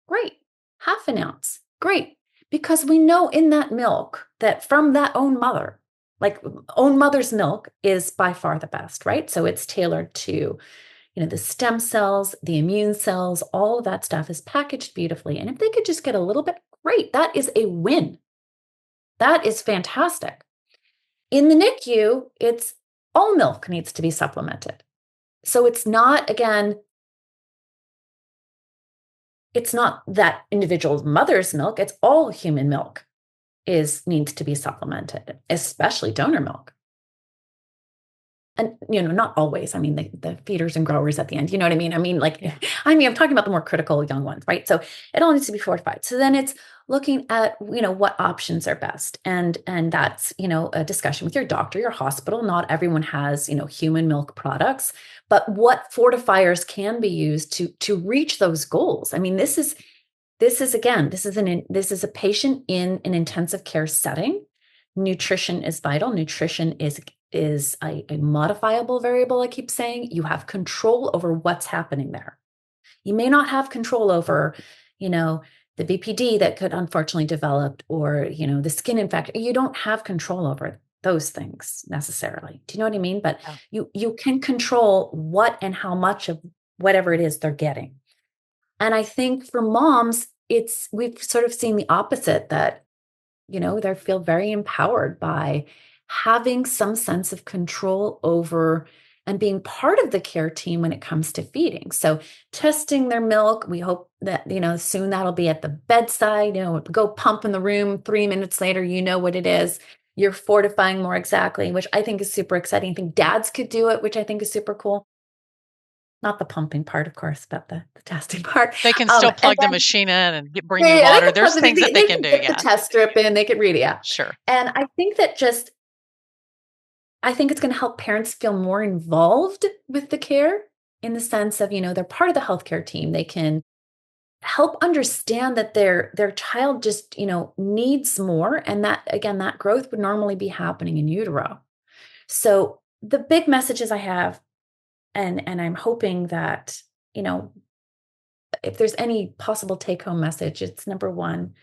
S1: great. Half an ounce, great. Because we know in that milk that from that own mother, like own mother's milk is by far the best, right? So it's tailored to, the stem cells, the immune cells, all of that stuff is packaged beautifully. And if they could just get a little bit, great. That is a win. That is fantastic. In the NICU, it's all milk needs to be supplemented. So it's not, again, it's not that individual mother's milk, it's all human milk needs to be supplemented, especially donor milk. And, not always. I mean, the feeders and growers at the end, you know what I mean? I'm talking about the more critical young ones, right? So it all needs to be fortified. So then it's looking at, what options are best. And that's, a discussion with your doctor, your hospital. Not everyone has, human milk products, but what fortifiers can be used to reach those goals. I mean, this is a patient in an intensive care setting. Nutrition is vital. Nutrition is a modifiable variable. I keep saying you have control over what's happening there. You may not have control over, the BPD that could unfortunately develop, or, the skin infection. You don't have control over those things necessarily. Do you know what I mean? But you can control what and how much of whatever it is they're getting. And I think for moms, we've sort of seen the opposite, that, they feel very empowered by having some sense of control over and being part of the care team when it comes to feeding. So testing their milk, we hope that, soon that'll be at the bedside, go pump in the room, 3 minutes later, what it is. You're fortifying more exactly, which I think is super exciting. I think dads could do it, which I think is super cool. Not the pumping part, of course, but the testing part.
S2: They can still plug the machine in and bring you
S1: Yeah,
S2: water. There's things that they can do.
S1: Get the test strip in, they could read it. Yeah.
S2: Sure.
S1: And I think it's going to help parents feel more involved with the care, in the sense of, they're part of the healthcare team. They can help understand that their child just, needs more. And that, again, that growth would normally be happening in utero. So the big messages I have, and I'm hoping that, if there's any possible take-home message, it's number one,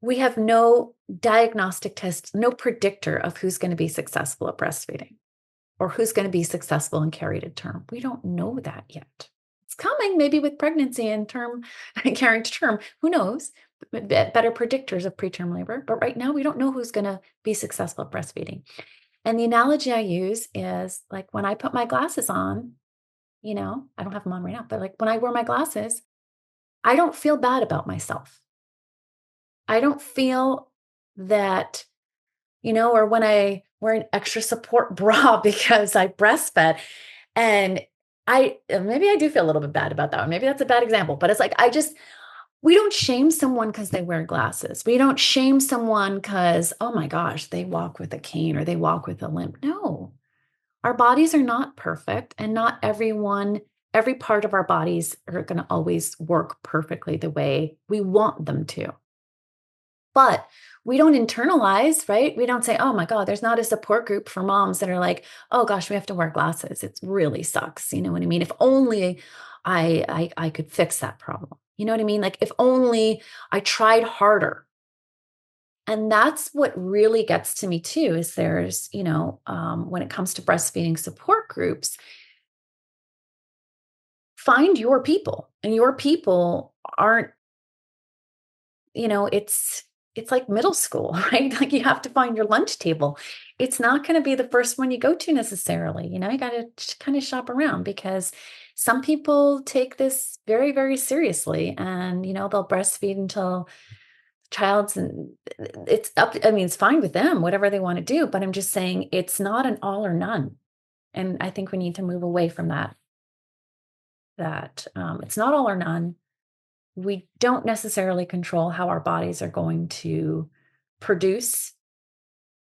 S1: we have no diagnostic test, no predictor of who's going to be successful at breastfeeding or who's going to be successful in carry to term. We don't know that yet. It's coming, maybe with pregnancy and carrying to term. Who knows? Better predictors of preterm labor. But right now, we don't know who's going to be successful at breastfeeding. And the analogy I use is like when I put my glasses on, I don't have them on right now, but like when I wear my glasses, I don't feel bad about myself. I don't feel that, or when I wear an extra support bra because I breastfed, and maybe I do feel a little bit bad about that one. Maybe that's a bad example, but it's like, we don't shame someone because they wear glasses. We don't shame someone because, oh my gosh, they walk with a cane or they walk with a limp. No, our bodies are not perfect, and not every part of our bodies are going to always work perfectly the way we want them to. But we don't internalize, right? We don't say, oh my God, there's not a support group for moms that are like, oh gosh, we have to wear glasses. It really sucks. You know what I mean? If only I could fix that problem. You know what I mean? Like if only I tried harder. And that's what really gets to me too, is there's, when it comes to breastfeeding support groups, find your people, and your people aren't, it's like middle school, right? Like you have to find your lunch table. It's not going to be the first one you go to necessarily. You got to kind of shop around, because some people take this very, very seriously, and, they'll breastfeed until the child's, and it's up. I mean, it's fine with them, whatever they want to do, but I'm just saying it's not an all or none. And I think we need to move away from that it's not all or none. We don't necessarily control how our bodies are going to produce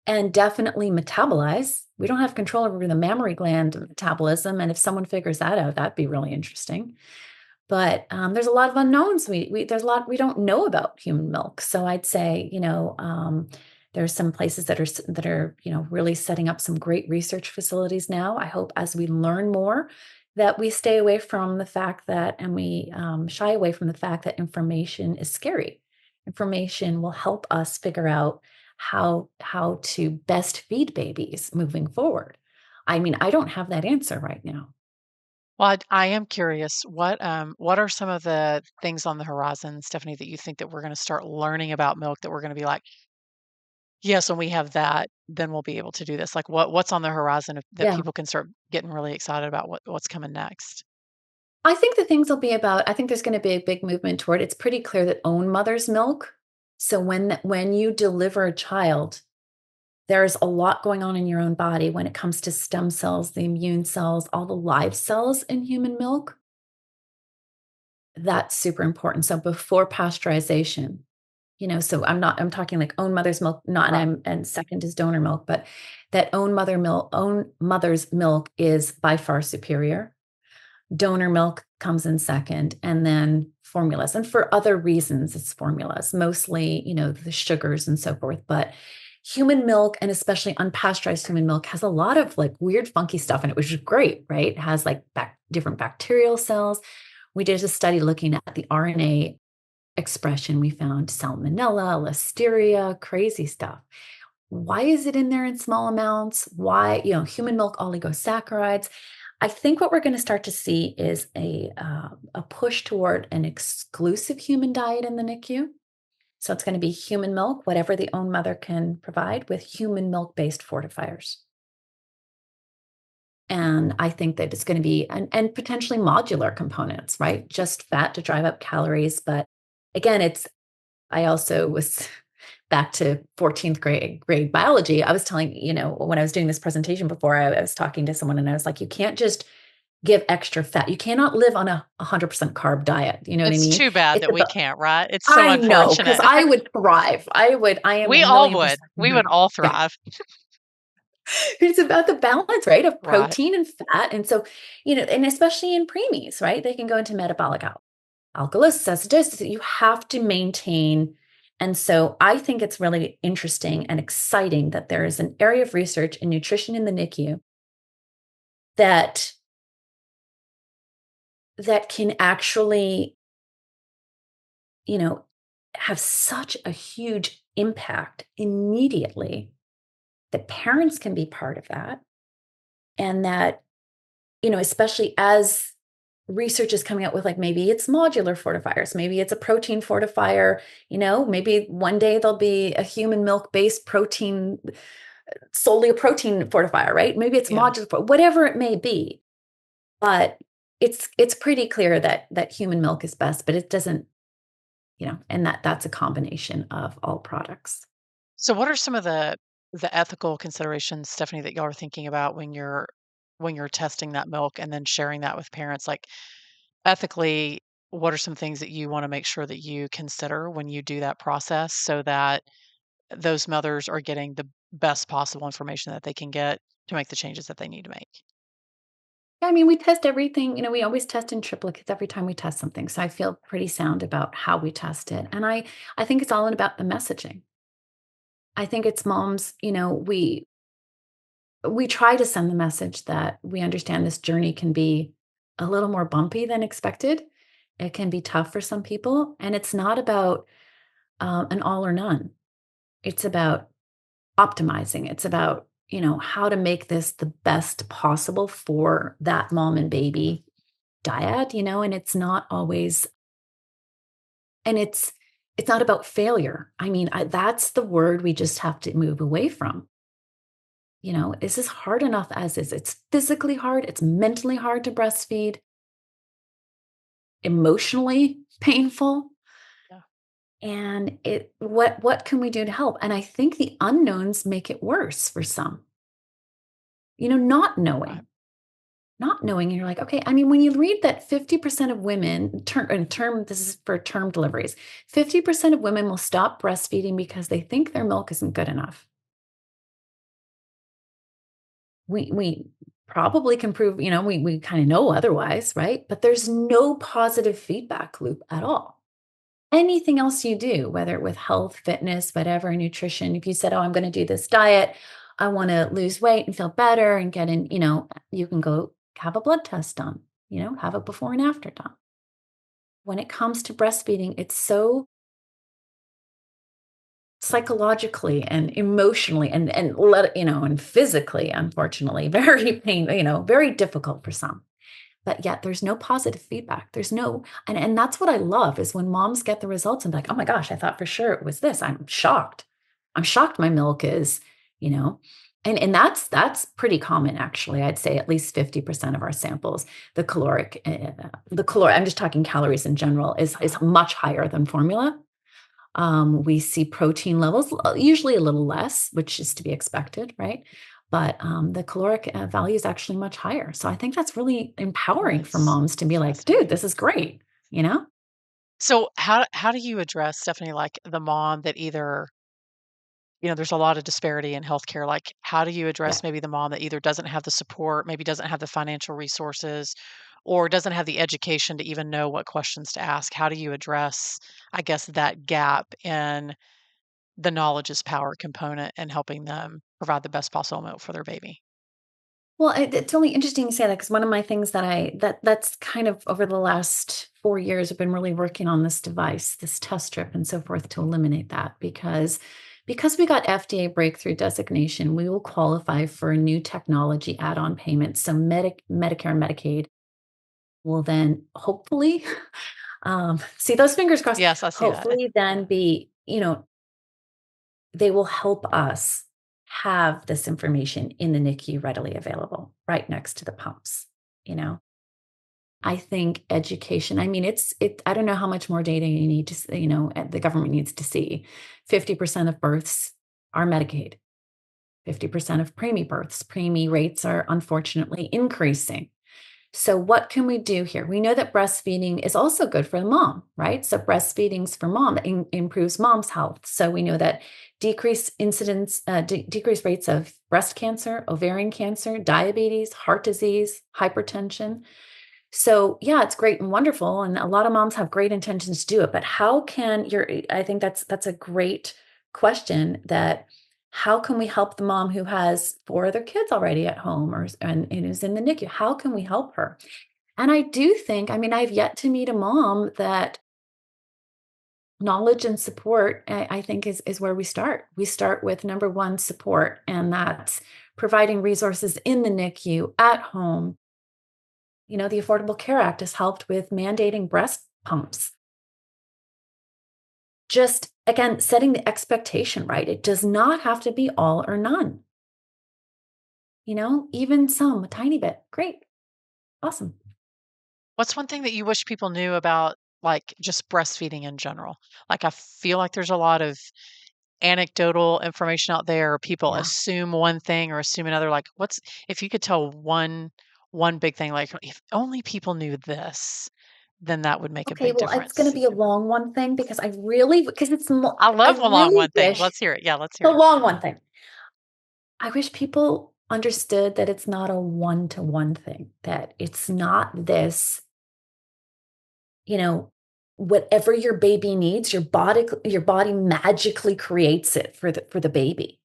S1: and definitely metabolize. We don't have control over the mammary gland metabolism. And if someone figures that out, that'd be really interesting. But there's a lot of unknowns. There's a lot we don't know about human milk. So I'd say, there's some places that are really setting up some great research facilities now. I hope as we learn more that we stay away from the fact that, and we shy away from the fact that information is scary. Information will help us figure out how to best feed babies moving forward. I mean, I don't have that answer right now.
S2: Well, I am curious, what are some of the things on the horizon, Stephanie, that you think that we're gonna start learning about milk that we're gonna be like, "Yes, when we have that, then we'll be able to do this." Like, what's on the horizon that
S1: Yeah.
S2: people can start getting really excited about what's coming next?
S1: I think the things will be about, I think there's going to be a big movement toward, it's pretty clear that own mother's milk. So when you deliver a child, there's a lot going on in your own body when it comes to stem cells, the immune cells, all the live cells in human milk. That's super important. So before pasteurization, so I'm talking like own mother's milk, not, and
S2: Right.
S1: and second is donor milk, but that own mother's milk is by far superior. Donor milk comes in second, and then formulas. And for other reasons, it's formulas, mostly, the sugars and so forth. But human milk, and especially unpasteurized human milk, has a lot of like weird, funky stuff in it, which is great, right? It has like different bacterial cells. We did a study looking at the RNA expression. We found salmonella, listeria, crazy stuff. Why is it in there in small amounts? Why, human milk oligosaccharides? I think what we're going to start to see is a push toward an exclusive human diet in the NICU. So it's going to be human milk, whatever the own mother can provide, with human milk based fortifiers. And I think that it's going to be, and potentially modular components, right? Just fat to drive up calories. But again, I also was back to 14th grade biology. I was telling, when I was doing this presentation before, I was talking to someone and I was like, you can't just give extra fat. You cannot live on a 100% carb diet. You know what I
S2: It's
S1: mean?
S2: too bad
S1: It's
S2: that we
S1: about,
S2: can't, right? It's so
S1: I know, because
S2: unfortunate.
S1: I would thrive. I am a
S2: We all
S1: million
S2: would.
S1: percent.
S2: We would all
S1: Yeah.
S2: thrive.
S1: It's about the balance, right, of
S2: Right.
S1: protein and fat. And so, and especially in preemies, right, they can go into metabolic alkalosis, acidosis. You have to maintain. And so I think it's really interesting and exciting that there is an area of research in nutrition in the NICU that can actually, you know, have such a huge impact immediately, that parents can be part of that. And that, especially as research is coming out with, like, maybe it's modular fortifiers, maybe it's a protein fortifier, maybe one day there'll be a human milk based protein, solely a protein fortifier, right? Maybe it's
S2: Yeah.
S1: modular, whatever it may be. But it's pretty clear that human milk is best, but it doesn't, and that's a combination of all products.
S2: So what are some of the ethical considerations, Stephanie, that y'all are thinking about when you're testing that milk and then sharing that with parents? Like ethically, what are some things that you want to make sure that you consider when you do that process so that those mothers are getting the best possible information that they can get to make the changes that they need to make?
S1: I mean, we test everything, we always test in triplicates every time we test something. So I feel pretty sound about how we test it. And I think it's all about the messaging. I think it's moms, we try to send the message that we understand this journey can be a little more bumpy than expected. It can be tough for some people. And it's not about an all or none. It's about optimizing. It's about, how to make this the best possible for that mom and baby dyad, and it's not always, and it's not about failure. I mean, that's the word we just have to move away from. Is this hard enough as is? It's physically hard, it's mentally hard to breastfeed, emotionally painful.
S2: Yeah.
S1: And what can we do to help? And I think the unknowns make it worse for some. Not
S2: Right.
S1: knowing. Not knowing, and you're like, okay, I mean, when you read that 50% of women, this is for term deliveries, 50% of women will stop breastfeeding because they think their milk isn't good enough. We probably can prove, we kind of know otherwise, right? But there's no positive feedback loop at all. Anything else you do, whether with health, fitness, whatever, nutrition, if you said, oh, I'm going to do this diet, I want to lose weight and feel better and get in, you can go have a blood test done, have a before and after done. When it comes to breastfeeding, it's so psychologically and emotionally and physically, unfortunately, very very difficult for some. But yet there's no positive feedback. There's no, and that's what I love is when moms get the results and be like, oh my gosh, I thought for sure it was this. I'm shocked. I'm shocked my milk is, you know, and that's pretty common actually. I'd say at least 50% of our samples, the caloric, I'm just talking calories in general, is much higher than formula. We see protein levels, usually a little less, which is to be expected, right? But the caloric value is actually much higher. So I think that's really empowering for
S2: That's
S1: moms to be like, dude,
S2: fascinating.
S1: this is great, you know?
S2: So how do you address, Stephanie, like the mom that either, there's a lot of disparity in healthcare. Like, how do you
S1: Yeah.
S2: address maybe the mom that either doesn't have the support, maybe doesn't have the financial resources, or doesn't have the education to even know what questions to ask? How do you address, I guess, that gap in the knowledge is power component and helping them provide the best possible milk for their baby?
S1: Well, it's really interesting you say that because one of my things that's kind of over the last 4 years, I've been really working on this device, this test strip, and so forth to eliminate that because we got FDA breakthrough designation, we will qualify for a new technology add-on payment. So Medicare and Medicaid will then hopefully see those fingers crossed.
S2: Yes, I see that.
S1: Hopefully, then be they will help us have this information in the NICU readily available right next to the pumps, you know? I think education, I mean, I don't know how much more data you need to, the government needs to see. 50% of births are Medicaid, 50% of preemie births. Preemie rates are unfortunately increasing. So, what can we do here? We know that breastfeeding is also good for the mom, right? So, breastfeeding's for mom improves mom's health. So, we know that decreased rates of breast cancer, ovarian cancer, diabetes, heart disease, hypertension. So, yeah, it's great and wonderful, and a lot of moms have great intentions to do it. But how can your? I think that's a great question. That how can we help the mom who has four other kids already at home and is in the NICU? How can we help her? And I do think, I mean, I've yet to meet a mom that knowledge and support, I think, is where we start. We start with number one, support, and that's providing resources in the NICU at home. The Affordable Care Act has helped with mandating breast pumps. Just again, setting the expectation right. It does not have to be all or none. Even some, a tiny bit. Great. Awesome.
S2: What's one thing that you wish people knew about, like, just breastfeeding in general? Like, I feel like there's a lot of anecdotal information out there. People
S1: Yeah.
S2: assume one thing or assume another. Like, what's if you could tell one big thing, like if only people knew this, then that would make a
S1: Okay,
S2: big
S1: well, it's gonna
S2: difference.
S1: be a long one thing because because
S2: I
S1: I
S2: love a long
S1: really
S2: one thing.
S1: wish
S2: Let's hear it. Yeah, let's hear
S1: the
S2: it.
S1: long one thing. I wish people understood that it's not a one-to-one thing, that it's not this, you know, whatever your baby needs, your body magically creates it for the baby.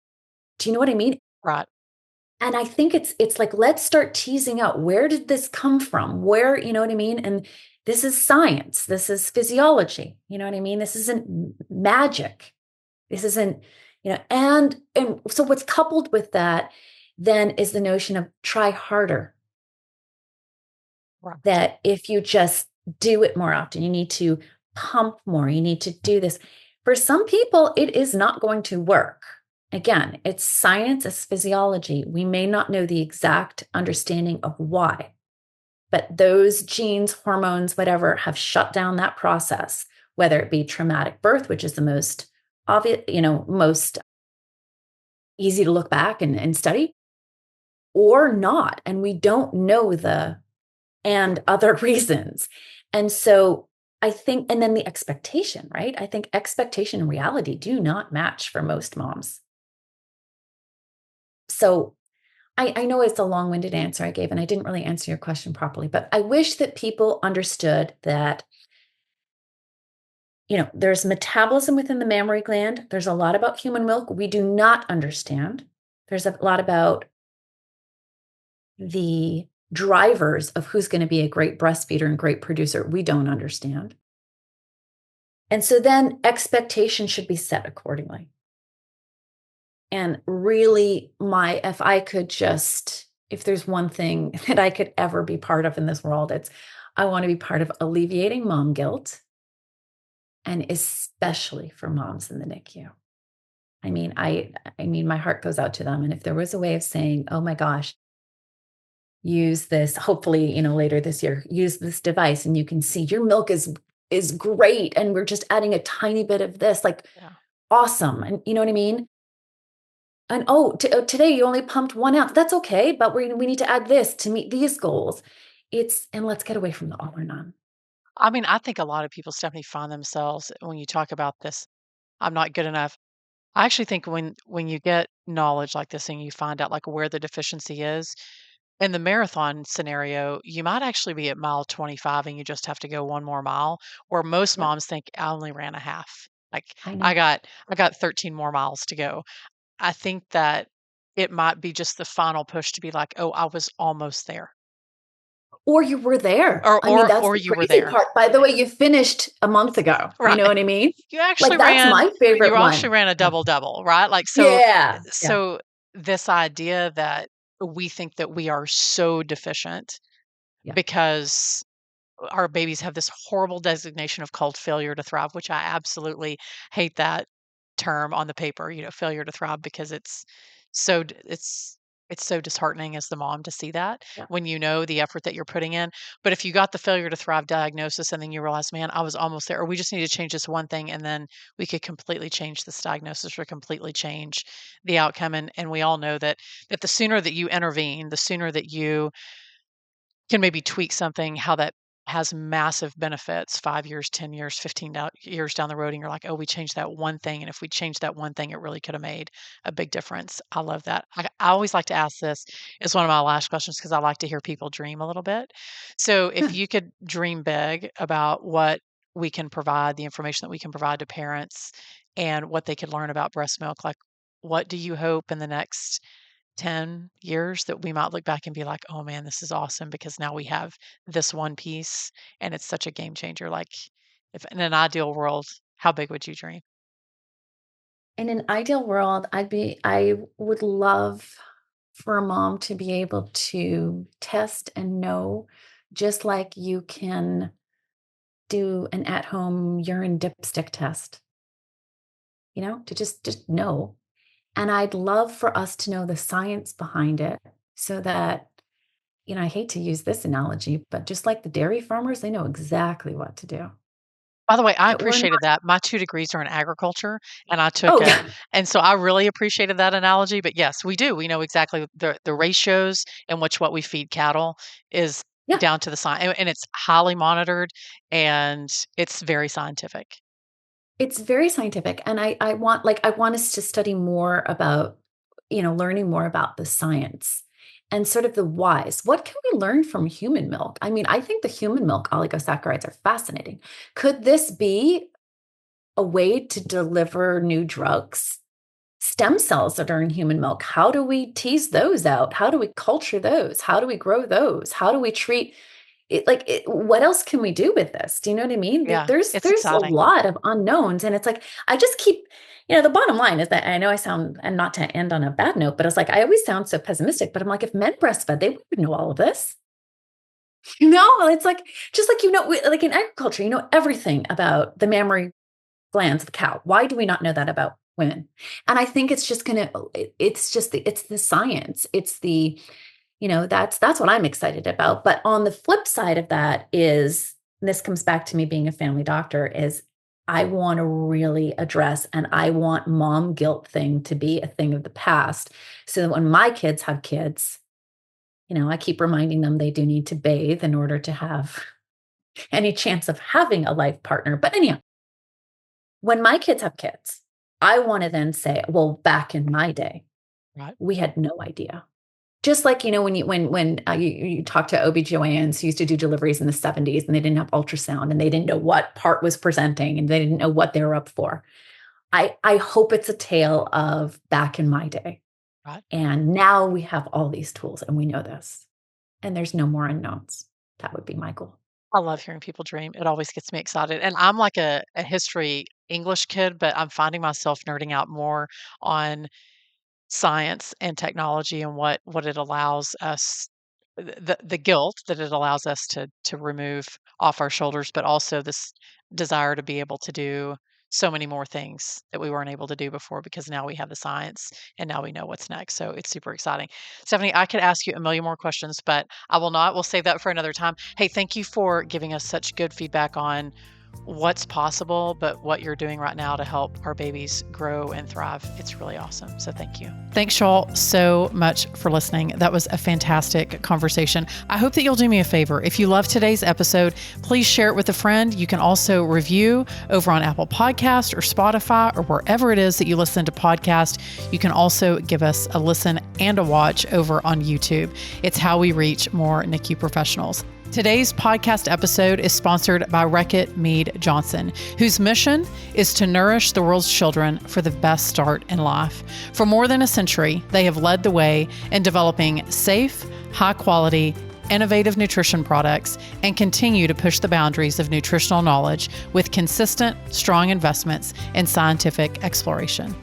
S1: Do you know what I mean?
S2: Right.
S1: And I think it's like, let's start teasing out, where did this come from? Where, you know what I mean? And this is science. This is physiology. You know what I mean? This isn't magic. This isn't, and so what's coupled with that then is the notion of try harder.
S2: Right.
S1: That if you just do it more often, you need to pump more, you need to do this. For some people, it is not going to work. Again, it's science, it's physiology. We may not know the exact understanding of why, but those genes, hormones, whatever, have shut down that process, whether it be traumatic birth, which is the most obvious, most easy to look back and study, or not. And we don't know and other reasons. And so I think, and then the expectation, right? I think expectation and reality do not match for most moms. So I know it's a long-winded answer I gave, and I didn't really answer your question properly, but I wish that people understood that, there's metabolism within the mammary gland. There's a lot about human milk we do not understand. There's a lot about the drivers of who's going to be a great breastfeeder and great producer we don't understand. And so then expectations should be set accordingly. And really, if there's one thing that I could ever be part of in this world, I want to be part of alleviating mom guilt, and especially for moms in the NICU. I mean, my heart goes out to them. And if there was a way of saying, oh my gosh, use this, hopefully, later this year, use this device and you can see your milk is great. And we're just adding a tiny bit of this, like,
S2: Yeah.
S1: awesome. And you know what I mean? And today you only pumped 1 ounce. That's okay, but we need to add this to meet these goals. And let's get away from the all or none.
S2: I mean, I think a lot of people, Stephanie, find themselves when you talk about this, I'm not good enough. I actually think when you get knowledge like this and you find out like where the deficiency is, in the marathon scenario, you might actually be at mile 25 and you just have to go one more mile, where most
S1: Yep,
S2: moms think I only ran a half. Like
S1: I
S2: I
S1: know.
S2: got I got 13 more miles to go. I think that it might be just the final push to be like, "Oh, I was almost there."
S1: Or you were there.
S2: Or
S1: I mean,
S2: or
S1: that's
S2: or
S1: the
S2: you were
S1: crazy
S2: there.
S1: part. By the way, you finished a month ago. You know
S2: Right.
S1: what I mean?
S2: You actually
S1: Like, that's
S2: ran
S1: my
S2: you
S1: favorite
S2: actually
S1: one.
S2: ran a
S1: Yeah.
S2: double-double, right? Like,
S1: Yeah. Yeah.
S2: so this idea that we think that we are so deficient
S1: Yeah.
S2: because our babies have this horrible designation of called failure to thrive, which I absolutely hate that term on the paper, failure to thrive, because so d- it's it's so disheartening as the mom to see that
S1: Yeah.
S2: when you know the effort that you're putting in. But if you got the failure to thrive diagnosis and then you realize, man, I was almost there, or we just need to change this one thing, and then we could completely change this diagnosis or completely change the outcome. And we all know that the sooner that you intervene, the sooner that you can maybe tweak something, how that has massive benefits 5 years, 10 years, 15 years down the road. And you're like, oh, we changed that one thing. And if we changed that one thing, it really could have made a big difference. I love that. I always like to ask this as one of my last questions because I like to hear people dream a little bit. So if
S1: Yeah.
S2: you could dream big about what we can provide, the information that we can provide to parents and what they could learn about breast milk, like what do you hope in the next 10 years that we might look back and be like, "Oh man, this is awesome because now we have this one piece and it's such a game changer." Like if in an ideal world, how big would you dream?
S1: In an ideal world, I would love for a mom to be able to test and know, just like you can do an at-home urine dipstick test, to just know. And I'd love for us to know the science behind it so that, I hate to use this analogy, but just like the dairy farmers, they know exactly what to do.
S2: By the way, I
S1: That we're not,
S2: appreciated that. My 2 degrees are in agriculture and I took
S1: oh,
S2: it.
S1: yeah.
S2: And so I really appreciated that analogy, but yes, we do. We know exactly the ratios in which what we feed cattle is
S1: Yeah.
S2: down to the science, and it's highly monitored and it's very scientific.
S1: It's very scientific. And I want us to study more about, learning more about the science and sort of the whys. What can we learn from human milk? I mean, I think the human milk oligosaccharides are fascinating. Could this be a way to deliver new drugs? Stem cells that are in human milk, how do we tease those out? How do we culture those? How do we grow those? How do we treat it? Like, what else can we do with this? Do you know what I mean?
S2: Yeah, it's
S1: There's a
S2: exciting.
S1: lot of unknowns, and it's like I just keep, the bottom line is that I know I sound, and not to end on a bad note, but it's like I always sound so pessimistic. But I'm like, if men breastfed, they would know all of this. It's like just like like in agriculture, everything about the mammary glands of the cow. Why do we not know that about women? And I think it's just it's the science. It's the, that's what I'm excited about. But on the flip side of that is, and this comes back to me being a family doctor, is I want to really address, and I want mom guilt thing to be a thing of the past. So that when my kids have kids, I keep reminding them they do need to bathe in order to have any chance of having a life partner. But anyhow, when my kids have kids, I want to then say, well, back in my day,
S2: Right.
S1: we had no idea. Just like, when you talk to OBGYNs who used to do deliveries in the 70s and they didn't have ultrasound and they didn't know what part was presenting and they didn't know what they were up for. I hope it's a tale of back in my day.
S2: Right.
S1: And now we have all these tools and we know this. And there's no more unknowns. That would be my goal.
S2: I love hearing people dream. It always gets me excited. And I'm like a history English kid, but I'm finding myself nerding out more on science and technology and what it allows us the guilt that it allows us to remove off our shoulders, but also this desire to be able to do so many more things that we weren't able to do before because now we have the science and now we know what's next. So it's super exciting. Stephanie, I could ask you a million more questions, but I will not. We'll save that for another time. Hey, thank you for giving us such good feedback on what's possible, but what you're doing right now to help our babies grow and thrive. It's really awesome. So thank you. Thanks, y'all, so much for listening. That was a fantastic conversation. I hope that you'll do me a favor. If you love today's episode, please share it with a friend. You can also review over on Apple Podcast or Spotify or wherever it is that you listen to podcasts. You can also give us a listen and a watch over on YouTube. It's how we reach more NICU professionals. Today's podcast episode is sponsored by Reckitt Mead Johnson, whose mission is to nourish the world's children for the best start in life. For more than a century, they have led the way in developing safe, high-quality, innovative nutrition products and continue to push the boundaries of nutritional knowledge with consistent, strong investments in scientific exploration.